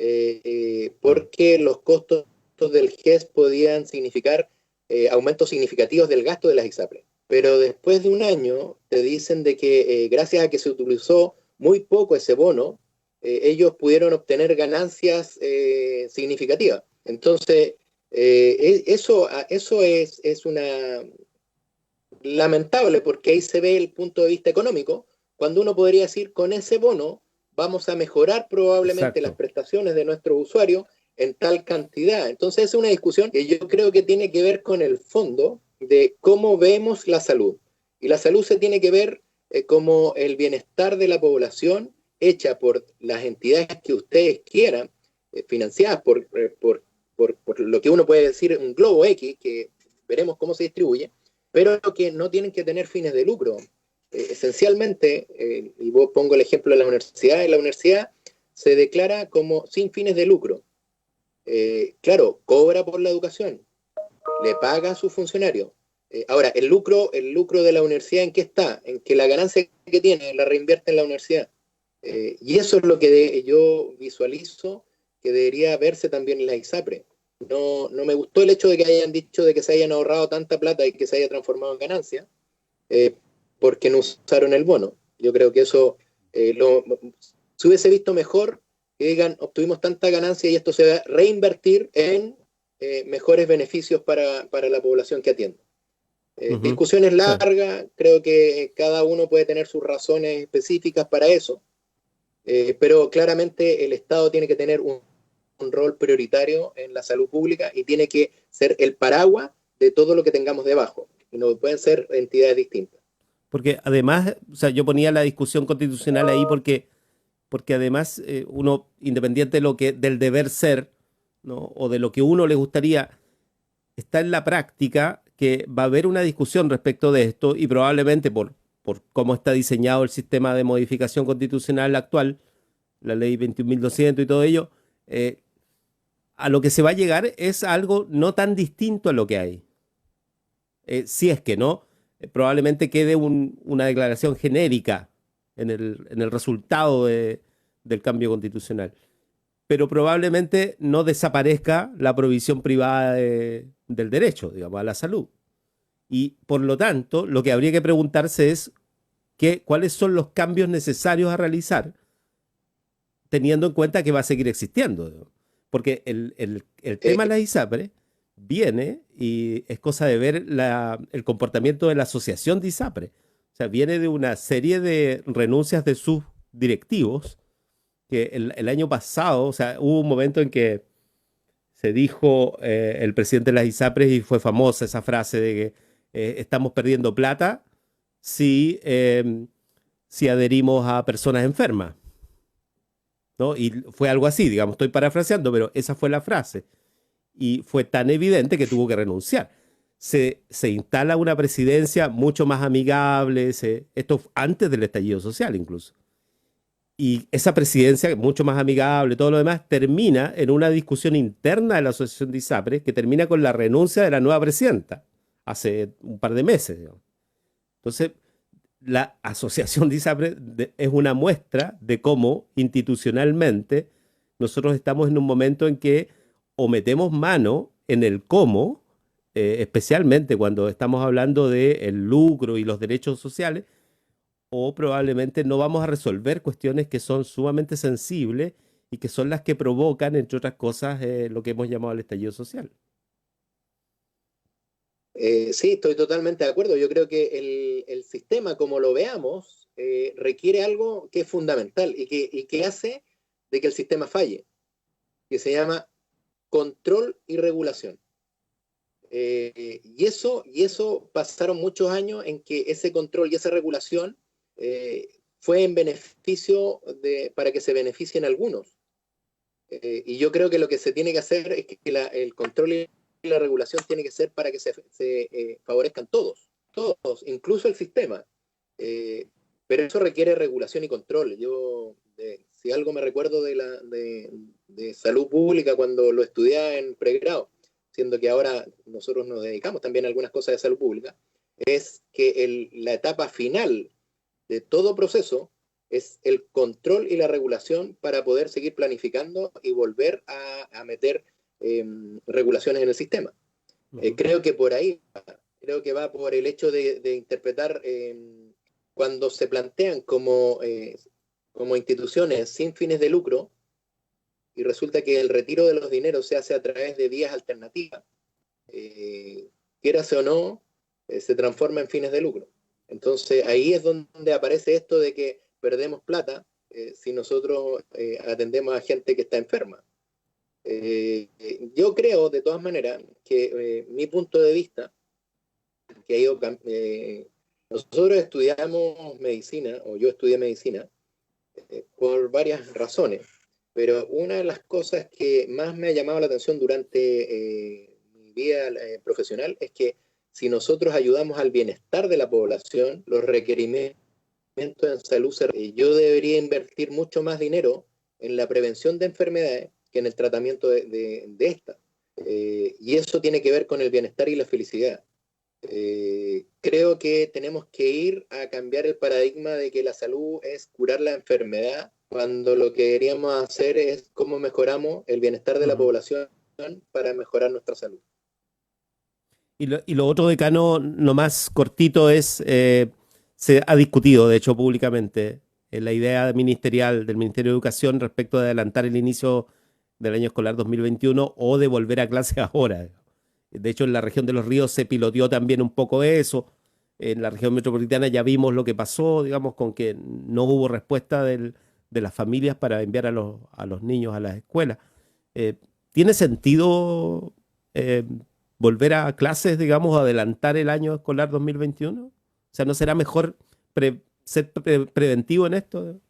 porque los costos del GES podían significar aumentos significativos del gasto de las ISAPRES. Pero después de un año te dicen de que gracias a que se utilizó muy poco ese bono, ellos pudieron obtener ganancias significativas. Entonces, eso es una lamentable, porque ahí se ve el punto de vista económico, cuando uno podría decir, con ese bono vamos a mejorar probablemente las prestaciones de nuestros usuarios en tal cantidad. Entonces es una discusión que yo creo que tiene que ver con el fondo de cómo vemos la salud. Y la salud se tiene que ver como el bienestar de la población, hecha por las entidades que ustedes quieran, financiadas por lo que uno puede decir un globo X, que veremos cómo se distribuye, pero que no tienen que tener fines de lucro. Esencialmente, y vos pongo el ejemplo de la universidad se declara como sin fines de lucro. Claro, cobra por la educación, le paga a sus funcionarios. Ahora, el lucro de la universidad, ¿en qué está? En que la ganancia que tiene la reinvierte en la universidad. Y eso es lo que yo visualizo que debería verse también en la ISAPRE. No me gustó el hecho de que hayan dicho de que se hayan ahorrado tanta plata y que se haya transformado en ganancia, porque no usaron el bono. Yo creo que eso se hubiese visto mejor que digan, obtuvimos tanta ganancia y esto se va a reinvertir en mejores beneficios para la población que atiende. Discusiones largas, creo que cada uno puede tener sus razones específicas para eso, pero claramente el Estado tiene que tener un rol prioritario en la salud pública y tiene que ser el paraguas de todo lo que tengamos debajo, y no pueden ser entidades distintas. Porque además, o sea, yo ponía la discusión constitucional ahí porque además uno, independiente del deber ser, ¿no? O de lo que uno le gustaría, está en la práctica que va a haber una discusión respecto de esto y probablemente por cómo está diseñado el sistema de modificación constitucional actual, la ley 21.200 y todo ello, a lo que se va a llegar es algo no tan distinto a lo que hay. Si es que no, probablemente quede una declaración genérica en el resultado del cambio constitucional. Pero probablemente no desaparezca la provisión privada del derecho, digamos, a la salud. Y por lo tanto, lo que habría que preguntarse es cuáles son los cambios necesarios a realizar, teniendo en cuenta que va a seguir existiendo, digamos. Porque el tema de la ISAPRE viene, y es cosa de ver el comportamiento de la asociación de ISAPRE. O sea, viene de una serie de renuncias de sus directivos, que el año pasado, o sea, hubo un momento en que se dijo el presidente de las ISAPRES, y fue famosa esa frase de que estamos perdiendo plata si adherimos a personas enfermas, ¿no? Y fue algo así, digamos, estoy parafraseando, pero esa fue la frase. Y fue tan evidente que tuvo que renunciar. Se instala una presidencia mucho más amigable, esto antes del estallido social incluso. Y esa presidencia, mucho más amigable, todo lo demás, termina en una discusión interna de la asociación de ISAPRE que termina con la renuncia de la nueva presidenta hace un par de meses, digamos. Entonces, la asociación de ISAPRE es una muestra de cómo institucionalmente nosotros estamos en un momento en que o metemos mano en el cómo, especialmente cuando estamos hablando del lucro y los derechos sociales, o probablemente no vamos a resolver cuestiones que son sumamente sensibles y que son las que provocan, entre otras cosas, lo que hemos llamado el estallido social. Sí, estoy totalmente de acuerdo. Yo creo que el sistema, como lo veamos, requiere algo que es fundamental y que hace de que el sistema falle, que se llama control y regulación. Y eso pasaron muchos años en que ese control y esa regulación fue en beneficio para que se beneficien algunos. Y yo creo que lo que se tiene que hacer es que el control y la regulación tiene que ser para que se favorezcan todos, incluso el sistema. Pero eso requiere regulación y control. Si algo me recuerdo de salud pública cuando lo estudiaba en pregrado, siendo que ahora nosotros nos dedicamos también a algunas cosas de salud pública, es que la etapa final de todo proceso es el control y la regulación para poder seguir planificando y volver a meter regulaciones en el sistema. Creo que por ahí, creo que va por el hecho de interpretar cuando se plantean como instituciones sin fines de lucro y resulta que el retiro de los dineros se hace a través de vías alternativas, quierase o no, se transforma en fines de lucro. Entonces ahí es donde aparece esto de que perdemos plata si nosotros atendemos a gente que está enferma. Yo creo, de todas maneras, que mi punto de vista, que ha ido nosotros estudiamos medicina, o yo estudié medicina, por varias razones, pero una de las cosas que más me ha llamado la atención durante mi vida profesional es que si nosotros ayudamos al bienestar de la población, los requerimientos en salud, yo debería invertir mucho más dinero en la prevención de enfermedades que en el tratamiento de estas. Y eso tiene que ver con el bienestar y la felicidad. Creo que tenemos que ir a cambiar el paradigma de que la salud es curar la enfermedad cuando lo que queríamos hacer es cómo mejoramos el bienestar de la población para mejorar nuestra salud. Y lo otro, decano, no más cortito es, se ha discutido, de hecho, públicamente, la idea ministerial del Ministerio de Educación respecto de adelantar el inicio del año escolar 2021 o de volver a clases ahora. De hecho, en la región de Los Ríos se piloteó también un poco eso. En la región metropolitana ya vimos lo que pasó, digamos, con que no hubo respuesta de las familias para enviar a los niños a las escuelas. ¿Tiene sentido volver a clases, digamos, adelantar el año escolar 2021? O sea, ¿no será mejor ser preventivo en esto?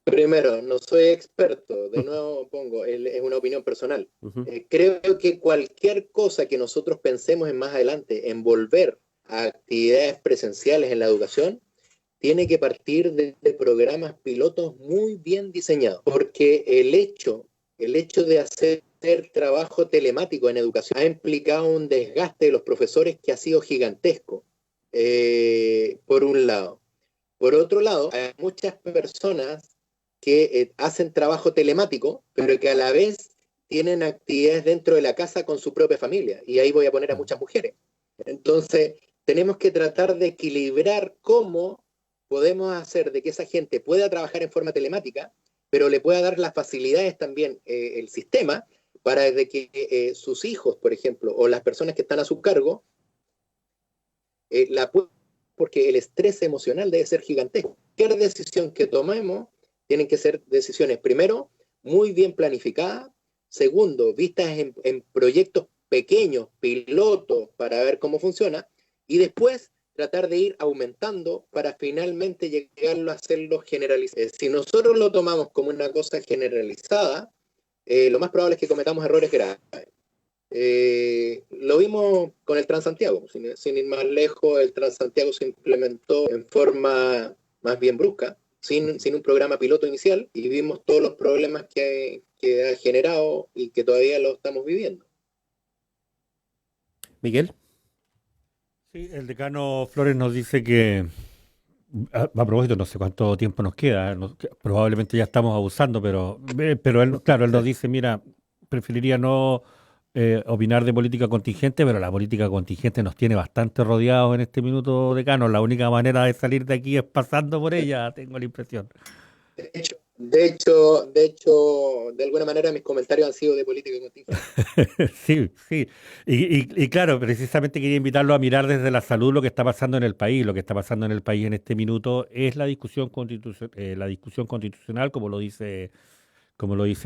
Primero, no soy experto, de nuevo pongo, es una opinión personal. Creo que cualquier cosa que nosotros pensemos en más adelante, en volver a actividades presenciales en la educación, tiene que partir de programas pilotos muy bien diseñados, porque el hecho de hacer trabajo telemático en educación ha implicado un desgaste de los profesores que ha sido gigantesco, por un lado. Por otro lado, hay muchas personas que hacen trabajo telemático, pero que a la vez tienen actividades dentro de la casa con su propia familia, y ahí voy a poner a muchas mujeres. Entonces, tenemos que tratar de equilibrar cómo podemos hacer de que esa gente pueda trabajar en forma telemática, pero le pueda dar las facilidades también el sistema para de que sus hijos, por ejemplo, o las personas que están a su cargo, porque el estrés emocional debe ser gigantesco. Cualquier decisión que tomemos tienen que ser decisiones, primero, muy bien planificadas, segundo, vistas en proyectos pequeños, pilotos, para ver cómo funciona, y después tratar de ir aumentando para finalmente llegarlo a hacerlo generalizado. Si nosotros lo tomamos como una cosa generalizada, lo más probable es que cometamos errores graves. Lo vimos con el Transantiago, sin ir más lejos. El Transantiago se implementó en forma más bien brusca, sin un programa piloto inicial, y vimos todos los problemas que ha generado y que todavía lo estamos viviendo. Miguel. Sí, el decano Flores nos dice que, a propósito, no sé cuánto tiempo nos queda, probablemente ya estamos abusando, pero él, claro, él nos dice, mira, preferiría no opinar de política contingente, pero la política contingente nos tiene bastante rodeados en este minuto, decano. La única manera de salir de aquí es pasando por ella, tengo la impresión. De hecho, de alguna manera mis comentarios han sido de política contingente. Sí. Y claro, precisamente quería invitarlo a mirar desde la salud lo que está pasando en el país. Lo que está pasando en el país en este minuto es la discusión constitucional, como lo dice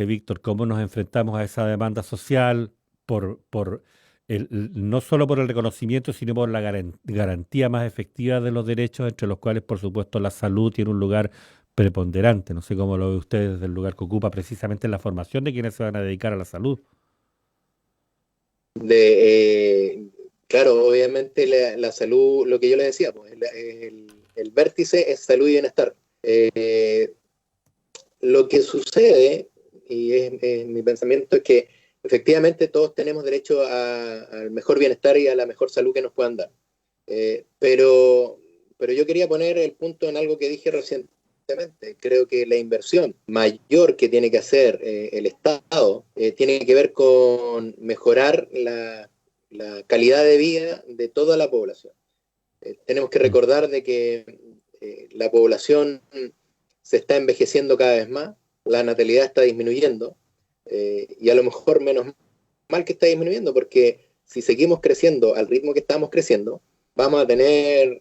Víctor, cómo nos enfrentamos a esa demanda social no solo por el reconocimiento, sino por la garantía más efectiva de los derechos, entre los cuales, por supuesto, la salud tiene un lugar preponderante. No sé cómo lo ve usted desde el lugar que ocupa precisamente en la formación de quienes se van a dedicar a la salud. Claro, obviamente la salud, lo que yo le decía, pues, el vértice es salud y bienestar. Lo que sucede, y es mi pensamiento, es que efectivamente todos tenemos derecho al mejor bienestar y a la mejor salud que nos puedan dar. Pero yo quería poner el punto en algo que dije recientemente. Creo que la inversión mayor que tiene que hacer el Estado tiene que ver con mejorar la calidad de vida de toda la población. Tenemos que recordar de que la población se está envejeciendo cada vez más, la natalidad está disminuyendo, y a lo mejor menos mal que está disminuyendo, porque si seguimos creciendo al ritmo que estamos creciendo, vamos a tener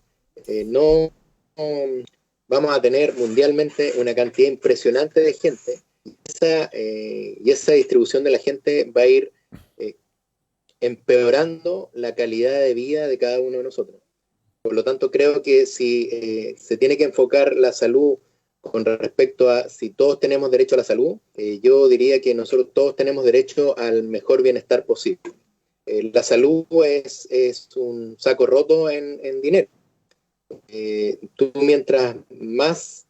vamos a tener mundialmente una cantidad impresionante de gente, y esa distribución de la gente va a ir empeorando la calidad de vida de cada uno de nosotros. Por lo tanto, creo que si se tiene que enfocar la salud con respecto a si todos tenemos derecho a la salud, yo diría que nosotros todos tenemos derecho al mejor bienestar posible. La salud es un saco roto en dinero. Tú, mientras más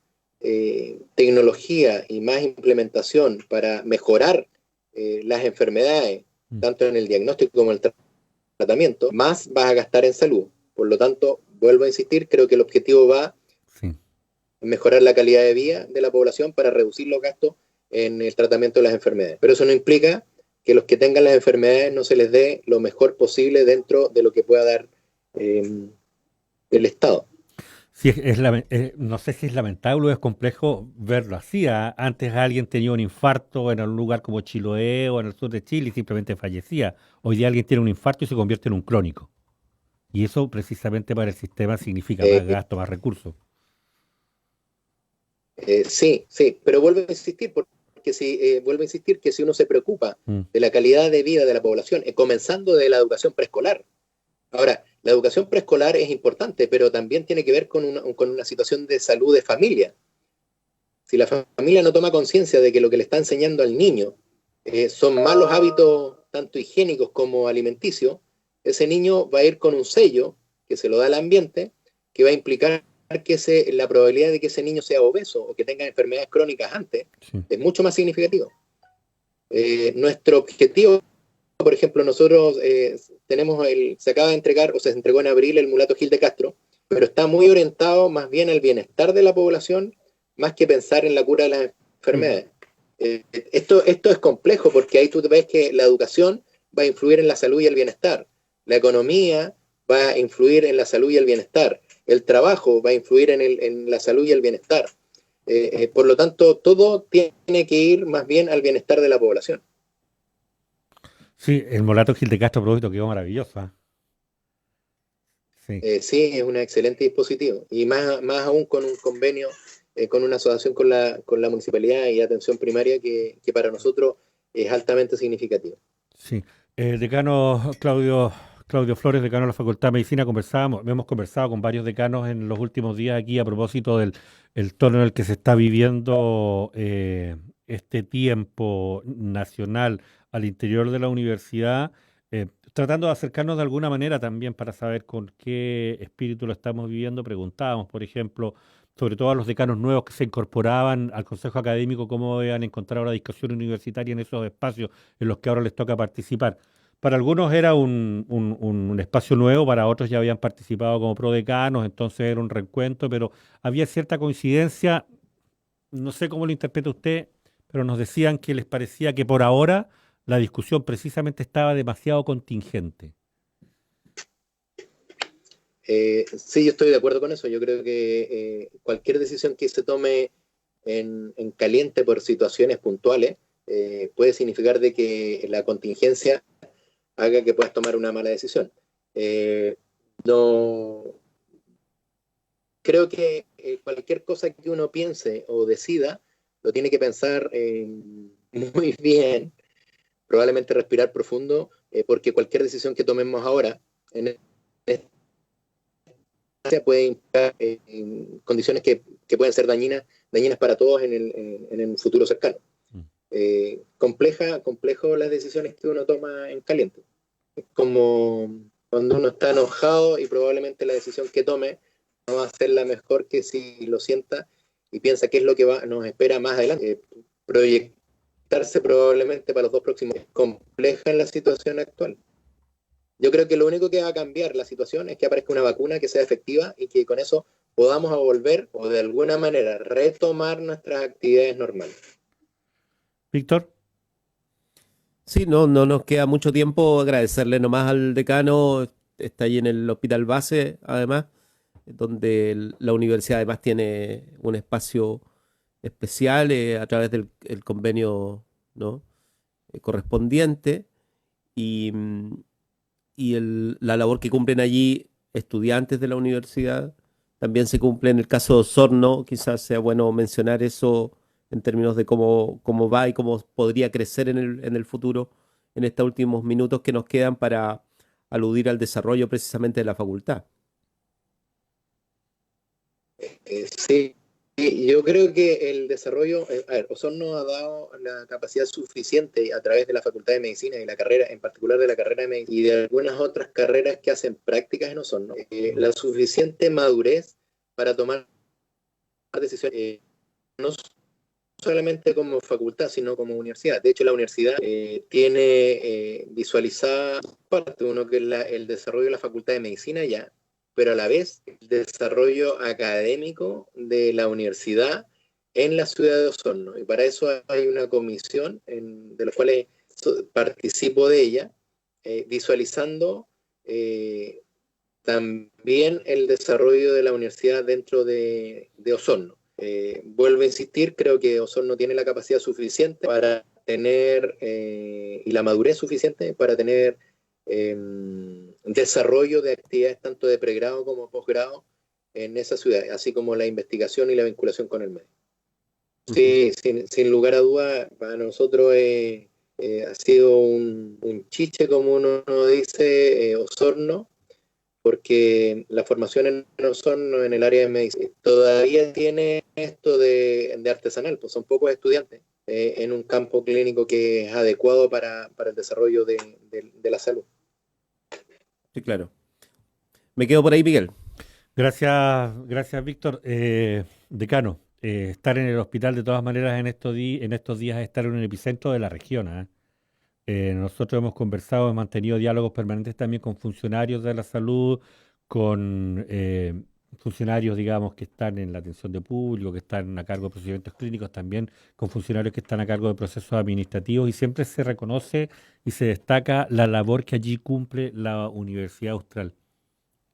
tecnología y más implementación para mejorar las enfermedades, tanto en el diagnóstico como en el tratamiento, más vas a gastar en salud. Por lo tanto, vuelvo a insistir, creo que el objetivo va mejorar la calidad de vida de la población para reducir los gastos en el tratamiento de las enfermedades. Pero eso no implica que los que tengan las enfermedades no se les dé lo mejor posible dentro de lo que pueda dar el Estado. Sí, no sé si es lamentable o es complejo verlo así. Antes alguien tenía un infarto en un lugar como Chiloé o en el sur de Chile y simplemente fallecía. Hoy día alguien tiene un infarto y se convierte en un crónico. Y eso precisamente para el sistema significa más gasto, más recursos. Sí, pero vuelvo a insistir, que si uno se preocupa de la calidad de vida de la población, comenzando de la educación preescolar. Ahora, la educación preescolar es importante, pero también tiene que ver con una situación de salud de familia. Si la familia no toma conciencia de que lo que le está enseñando al niño son malos hábitos, tanto higiénicos como alimenticios, ese niño va a ir con un sello que se lo da al ambiente, que va a implicar que la probabilidad de que ese niño sea obeso o que tenga enfermedades crónicas antes es mucho más significativo. Nuestro objetivo, por ejemplo, nosotros se acaba de entregar, o se entregó en abril el Mulato Gil de Castro, pero está muy orientado más bien al bienestar de la población, más que pensar en la cura de las enfermedades. Esto es complejo porque ahí tú ves que la educación va a influir en la salud y el bienestar, la economía va a influir en la salud y el bienestar, el trabajo va a influir en la salud y el bienestar. Por lo tanto, todo tiene que ir más bien al bienestar de la población. Sí, el Molato Gil de Castro Producto quedó maravilloso. Sí. Sí, es un excelente dispositivo. Y más aún con un convenio, con una asociación con la municipalidad y atención primaria que para nosotros es altamente significativo. Sí. Decano Claudio Flores, decano de la Facultad de Medicina, hemos conversado con varios decanos en los últimos días aquí a propósito del tono en el que se está viviendo este tiempo nacional al interior de la universidad, tratando de acercarnos de alguna manera también para saber con qué espíritu lo estamos viviendo. Preguntábamos, por ejemplo, sobre todo a los decanos nuevos que se incorporaban al Consejo Académico, cómo habían encontrado la discusión universitaria en esos espacios en los que ahora les toca participar. Para algunos era un espacio nuevo, para otros ya habían participado como prodecanos, entonces era un reencuentro, pero había cierta coincidencia, no sé cómo lo interpreta usted, pero nos decían que les parecía que por ahora la discusión precisamente estaba demasiado contingente. Sí, yo estoy de acuerdo con eso. Yo creo que cualquier decisión que se tome en caliente por situaciones puntuales puede significar de que la contingencia haga que puedas tomar una mala decisión. No creo que cualquier cosa que uno piense o decida lo tiene que pensar muy bien, probablemente respirar profundo, porque cualquier decisión que tomemos ahora en puede implicar condiciones que pueden ser dañinas para todos en el futuro cercano. Complejo las decisiones que uno toma en caliente. Es como cuando uno está enojado y probablemente la decisión que tome no va a ser la mejor que si lo sienta y piensa qué es lo que nos espera más adelante. Proyectarse probablemente para los 2 próximos es compleja en la situación actual. Yo creo que lo único que va a cambiar la situación es que aparezca una vacuna que sea efectiva y que con eso podamos volver o de alguna manera retomar nuestras actividades normales. Víctor. Sí, no nos queda mucho tiempo. Agradecerle nomás al decano, está ahí en el hospital base, además, donde la universidad además tiene un espacio especial a través del el convenio, ¿no? Correspondiente y la labor que cumplen allí estudiantes de la universidad también se cumple en el caso de Osorno. Quizás sea bueno mencionar eso en términos de cómo va y cómo podría crecer en el futuro, en estos últimos minutos que nos quedan para aludir al desarrollo precisamente de la facultad. Sí, yo creo que el desarrollo, Osorno ha dado la capacidad suficiente a través de la Facultad de Medicina y la carrera, en particular de la carrera de Medicina y de algunas otras carreras que hacen prácticas en Osorno, la suficiente madurez para tomar decisiones, no solamente como facultad, sino como universidad. De hecho, la universidad tiene visualizada parte, uno que es el desarrollo de la Facultad de Medicina ya, pero a la vez el desarrollo académico de la universidad en la ciudad de Osorno. Y para eso hay una comisión de la cual participo de ella, visualizando también el desarrollo de la universidad dentro de Osorno. Vuelvo a insistir, creo que Osorno tiene la capacidad suficiente para tener, y la madurez suficiente para tener desarrollo de actividades tanto de pregrado como posgrado en esa ciudad, así como la investigación y la vinculación con el medio. Sí, sin lugar a duda, para nosotros ha sido un chiche, como uno dice, Osorno, porque la formación en Osorno en el área de medicina todavía tiene esto de artesanal, pues son pocos estudiantes en un campo clínico que es adecuado para el desarrollo de la salud. Sí, claro. Me quedo por ahí, Miguel. Gracias, Víctor. Decano, estar en el hospital de todas maneras en estos días es estar en el epicentro de la región, ¿eh? Nosotros hemos conversado, hemos mantenido diálogos permanentes también con funcionarios de la salud, con funcionarios, digamos, que están en la atención de público, que están a cargo de procedimientos clínicos, también con funcionarios que están a cargo de procesos administrativos, y siempre se reconoce y se destaca la labor que allí cumple la Universidad Austral.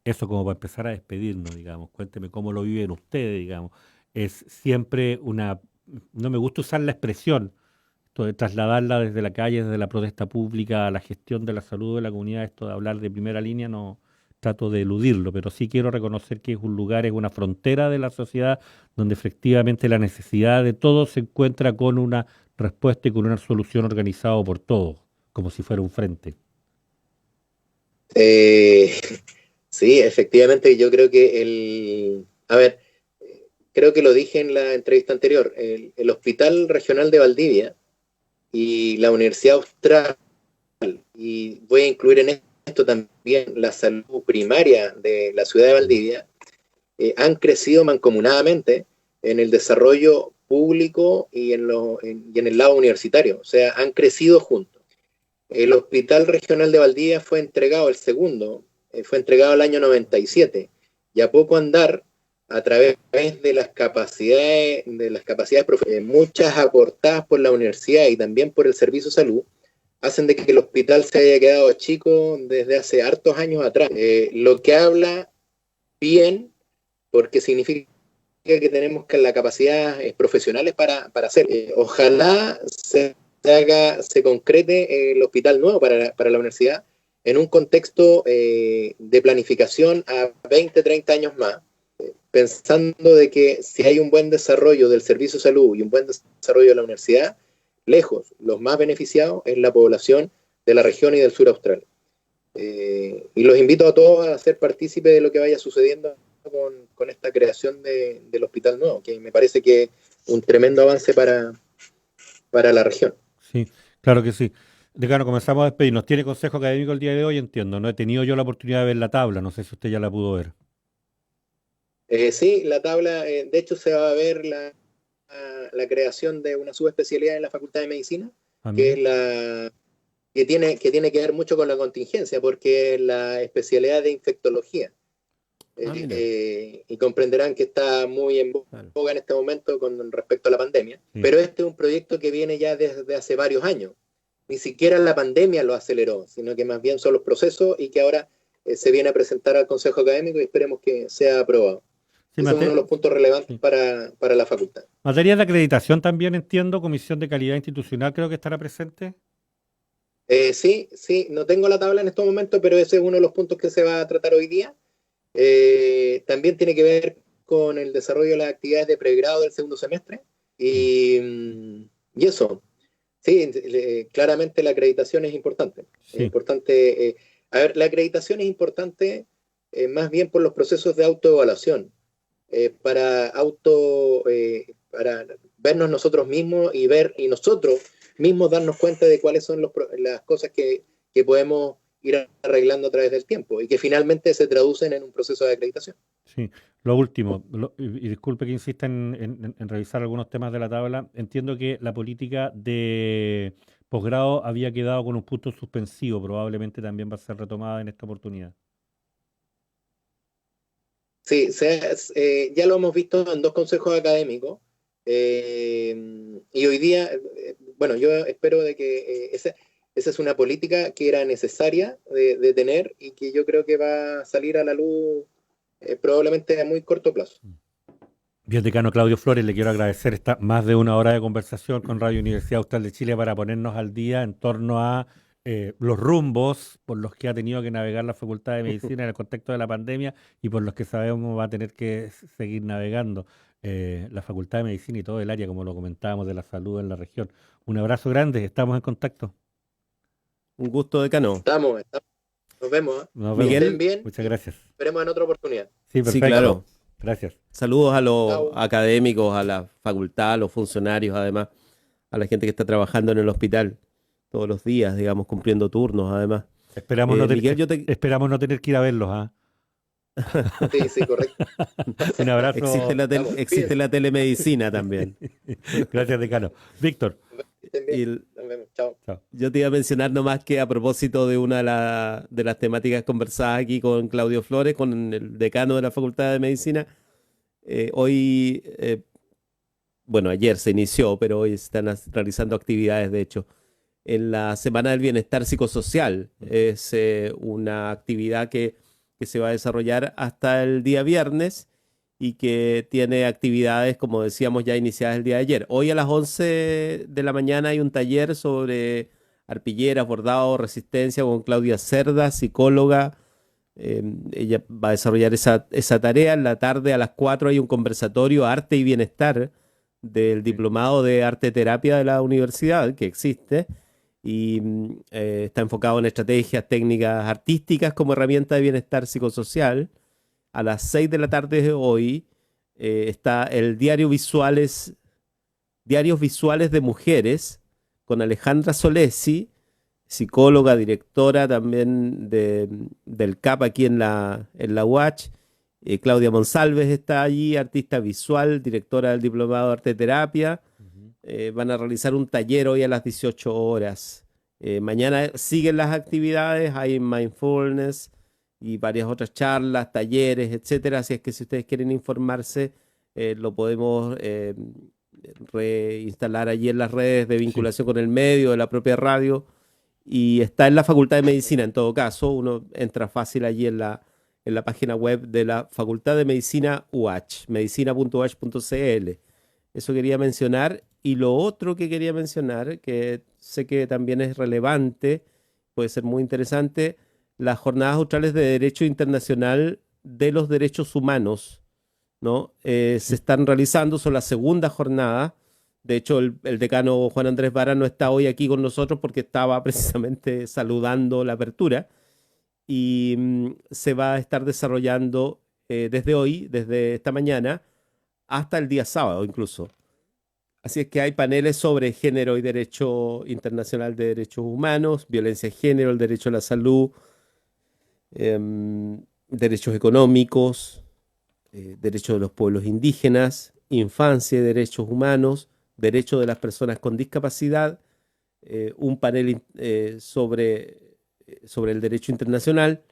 Eso como para empezar a despedirnos, digamos. Cuénteme cómo lo viven ustedes, digamos. Es siempre no me gusta usar la expresión, esto de trasladarla desde la calle, desde la protesta pública a la gestión de la salud de la comunidad, esto de hablar de primera línea, no trato de eludirlo, pero sí quiero reconocer que es un lugar, es una frontera de la sociedad donde efectivamente la necesidad de todos se encuentra con una respuesta y con una solución organizada por todos, como si fuera un frente. Sí, efectivamente, yo creo que creo que lo dije en la entrevista anterior, el Hospital Regional de Valdivia y la Universidad Austral, y voy a incluir en esto también la salud primaria de la ciudad de Valdivia, han crecido mancomunadamente en el desarrollo público y en el lado universitario, o sea, han crecido juntos. El Hospital Regional de Valdivia fue entregado, el segundo, fue entregado el año 97, y a poco andar, a través de las capacidades muchas aportadas por la universidad y también por el Servicio de Salud, hacen de que el hospital se haya quedado chico desde hace hartos años atrás. Lo que habla bien, porque significa que tenemos la capacidad profesionales para hacer. Ojalá se concrete el hospital nuevo para la universidad en un contexto de planificación a 20, 30 años más, pensando de que si hay un buen desarrollo del servicio de salud y un buen desarrollo de la universidad, lejos, los más beneficiados es la población de la región y del sur austral. Y los invito a todos a ser partícipes de lo que vaya sucediendo con esta creación del hospital nuevo, que me parece que es un tremendo avance para la región. Sí, claro que sí. Decano, comenzamos a despedirnos. ¿Tiene consejo académico el día de hoy? Entiendo. No he tenido yo la oportunidad de ver la tabla. No sé si usted ya la pudo ver. Sí, la tabla, de hecho se va a ver la creación de una subespecialidad en la Facultad de Medicina, que es que tiene que ver mucho con la contingencia, porque es la especialidad de infectología. Y comprenderán que está muy en boga en este momento con respecto a la pandemia, pero este es un proyecto que viene ya desde hace varios años. Ni siquiera la pandemia lo aceleró, sino que más bien son los procesos, y que ahora se viene a presentar al Consejo Académico y esperemos que sea aprobado. Sí, es uno de los puntos relevantes para la facultad. Materia de acreditación también, entiendo, Comisión de Calidad Institucional creo que estará presente. Sí, no tengo la tabla en estos momentos, pero ese es uno de los puntos que se va a tratar hoy día. También tiene que ver con el desarrollo de las actividades de pregrado del segundo semestre, y eso. Sí, claramente la acreditación es importante. Sí. Es importante. La acreditación es importante más bien por los procesos de autoevaluación, para vernos nosotros mismos y nosotros mismos darnos cuenta de cuáles son las cosas que podemos ir arreglando a través del tiempo y que finalmente se traducen en un proceso de acreditación. Sí, lo último, y disculpe que insista en revisar algunos temas de la tabla, entiendo que la política de posgrado había quedado con un punto suspensivo, probablemente también va a ser retomada en esta oportunidad. Sí, ya lo hemos visto en 2 consejos académicos, y hoy día, bueno, yo espero de que esa es una política que era necesaria de tener y que yo creo que va a salir a la luz probablemente a muy corto plazo. Bien, decano Claudio Flores, le quiero agradecer esta más de una hora de conversación con Radio Universidad Austral de Chile para ponernos al día en torno a los rumbos por los que ha tenido que navegar la Facultad de Medicina en el contexto de la pandemia y por los que sabemos va a tener que seguir navegando la Facultad de Medicina y todo el área, como lo comentábamos, de la salud en la región. Un abrazo grande, estamos en contacto. Un gusto, decano. Estamos. Nos vemos. Nos Que vemos. estén bien. Muchas gracias. Esperemos en otra oportunidad. Sí, Sí, perfecto. claro. Gracias. Saludos a los Chao. académicos, a la facultad, a los funcionarios, además, a la gente que está trabajando en el hospital todos los días, digamos, cumpliendo turnos, además. Esperamos, Miguel, esperamos no tener que ir a verlos. ¿Ah? Sí, correcto. Un abrazo. Existe la telemedicina también. Gracias, decano. Víctor. Que estén bien. Y Nos vemos. Chao. Chao. yo te iba a mencionar nomás que a propósito de una de las temáticas conversadas aquí con Claudio Flores, con el decano de la Facultad de Medicina, hoy, bueno, ayer se inició, pero hoy están realizando actividades, de hecho, en la Semana del Bienestar Psicosocial. Es una actividad que se va a desarrollar hasta el día viernes y que tiene actividades, como decíamos, ya iniciadas el día de ayer. Hoy a las 11 de la mañana hay un taller sobre arpilleras, bordado, resistencia con Claudia Cerda, psicóloga. Ella va a desarrollar esa tarea. En la tarde a las 4 hay un conversatorio Arte y Bienestar del Diplomado de Arte Terapia de la universidad, que existe, y está enfocado en estrategias, técnicas artísticas como herramienta de bienestar psicosocial. A las 6 de la tarde de hoy está el Diarios Visuales de Mujeres con Alejandra Solesi, psicóloga, directora también del CAP aquí en la UACH. Claudia Monsalves está allí, artista visual, directora del Diplomado de Arte Terapia. Van a realizar un taller hoy a las 18 horas. Mañana siguen las actividades, hay mindfulness y varias otras charlas, talleres, etcétera. Así es que si ustedes quieren informarse, lo podemos reinstalar allí en las redes de vinculación con el medio, de la propia radio. Y está en la Facultad de Medicina, en todo caso. Uno entra fácil allí en la página web de la Facultad de Medicina UACH, medicina.uach.cl. Eso quería mencionar. Y lo otro que quería mencionar, que sé que también es relevante, puede ser muy interesante, las Jornadas Australes de Derecho Internacional de los Derechos Humanos, ¿no? Se están realizando, son la segunda jornada. De hecho, el decano Juan Andrés Vara no está hoy aquí con nosotros porque estaba precisamente saludando la apertura. Y se va a estar desarrollando desde hoy, desde esta mañana, hasta el día sábado incluso. Así es que hay paneles sobre género y derecho internacional de derechos humanos, violencia de género, el derecho a la salud, derechos económicos, derechos de los pueblos indígenas, infancia y derechos humanos, derechos de las personas con discapacidad, un panel sobre el derecho internacional,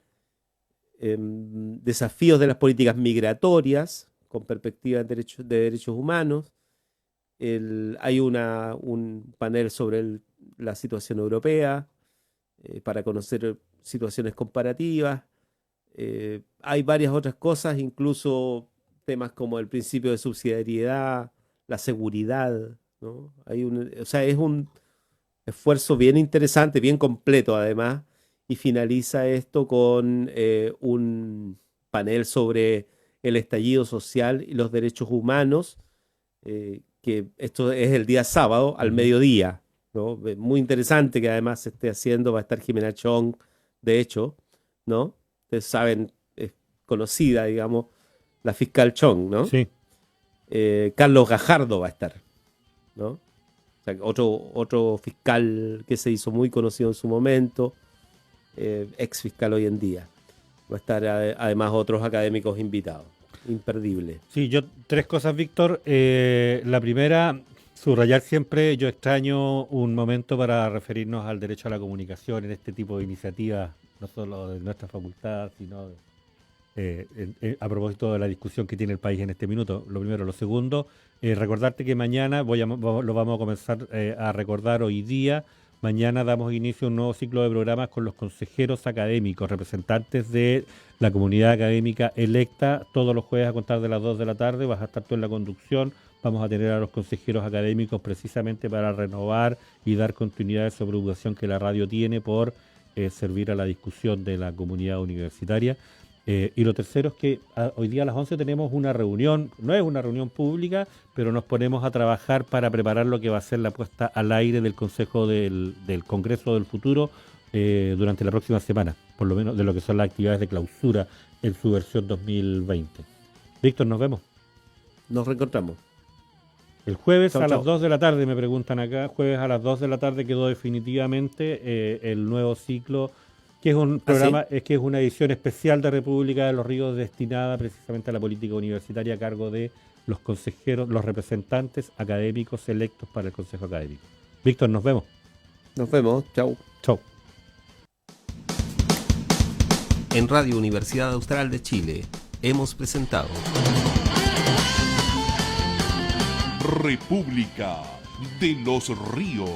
desafíos de las políticas migratorias con perspectiva de derechos humanos. Hay un panel sobre la situación europea para conocer situaciones comparativas. Hay varias otras cosas, incluso temas como el principio de subsidiariedad, la seguridad, ¿no? O sea, es un esfuerzo bien interesante, bien completo además, y finaliza esto con un panel sobre el estallido social y los derechos humanos, que esto es el día sábado al mediodía, ¿no? Muy interesante que además se esté haciendo, va a estar Jimena Chong, de hecho, ¿no? Ustedes saben, es conocida, digamos, la fiscal Chong, ¿no? Sí. Carlos Gajardo va a estar, ¿no? O sea, otro fiscal que se hizo muy conocido en su momento, ex fiscal hoy en día. Va a estar además otros académicos invitados. Imperdible. Sí, yo 3 cosas, Víctor. La primera, subrayar siempre, yo extraño un momento para referirnos al derecho a la comunicación en este tipo de iniciativas, no solo de nuestra facultad, sino a propósito de la discusión que tiene el país en este minuto. Lo primero. Lo segundo, recordarte que mañana lo vamos a comenzar a recordar hoy día. Mañana damos inicio a un nuevo ciclo de programas con los consejeros académicos, representantes de la comunidad académica electa, todos los jueves a contar de las 2 de la tarde. Vas a estar tú en la conducción. Vamos a tener a los consejeros académicos precisamente para renovar y dar continuidad a esa preocupación que la radio tiene por servir a la discusión de la comunidad universitaria. Y lo tercero es que hoy día a las 11 tenemos una reunión, no es una reunión pública, pero nos ponemos a trabajar para preparar lo que va a ser la puesta al aire del Consejo del Congreso del Futuro durante la próxima semana, por lo menos de lo que son las actividades de clausura en su versión 2020. Víctor, nos vemos. Nos reencontramos. El jueves Chau, a chau. las 2 de la tarde, me preguntan acá, jueves a las 2 de la tarde quedó definitivamente el nuevo ciclo, que es un programa, es que es una edición especial de República de los Ríos destinada precisamente a la política universitaria a cargo de los consejeros, los representantes académicos electos para el Consejo Académico. Víctor, nos vemos. Nos vemos. Chau. Chau. En Radio Universidad Austral de Chile hemos presentado República de los Ríos.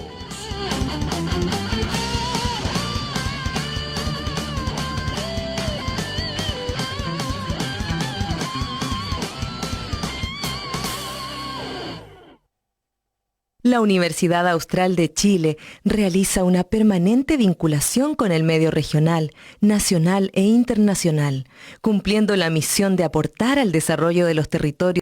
La Universidad Austral de Chile realiza una permanente vinculación con el medio regional, nacional e internacional, cumpliendo la misión de aportar al desarrollo de los territorios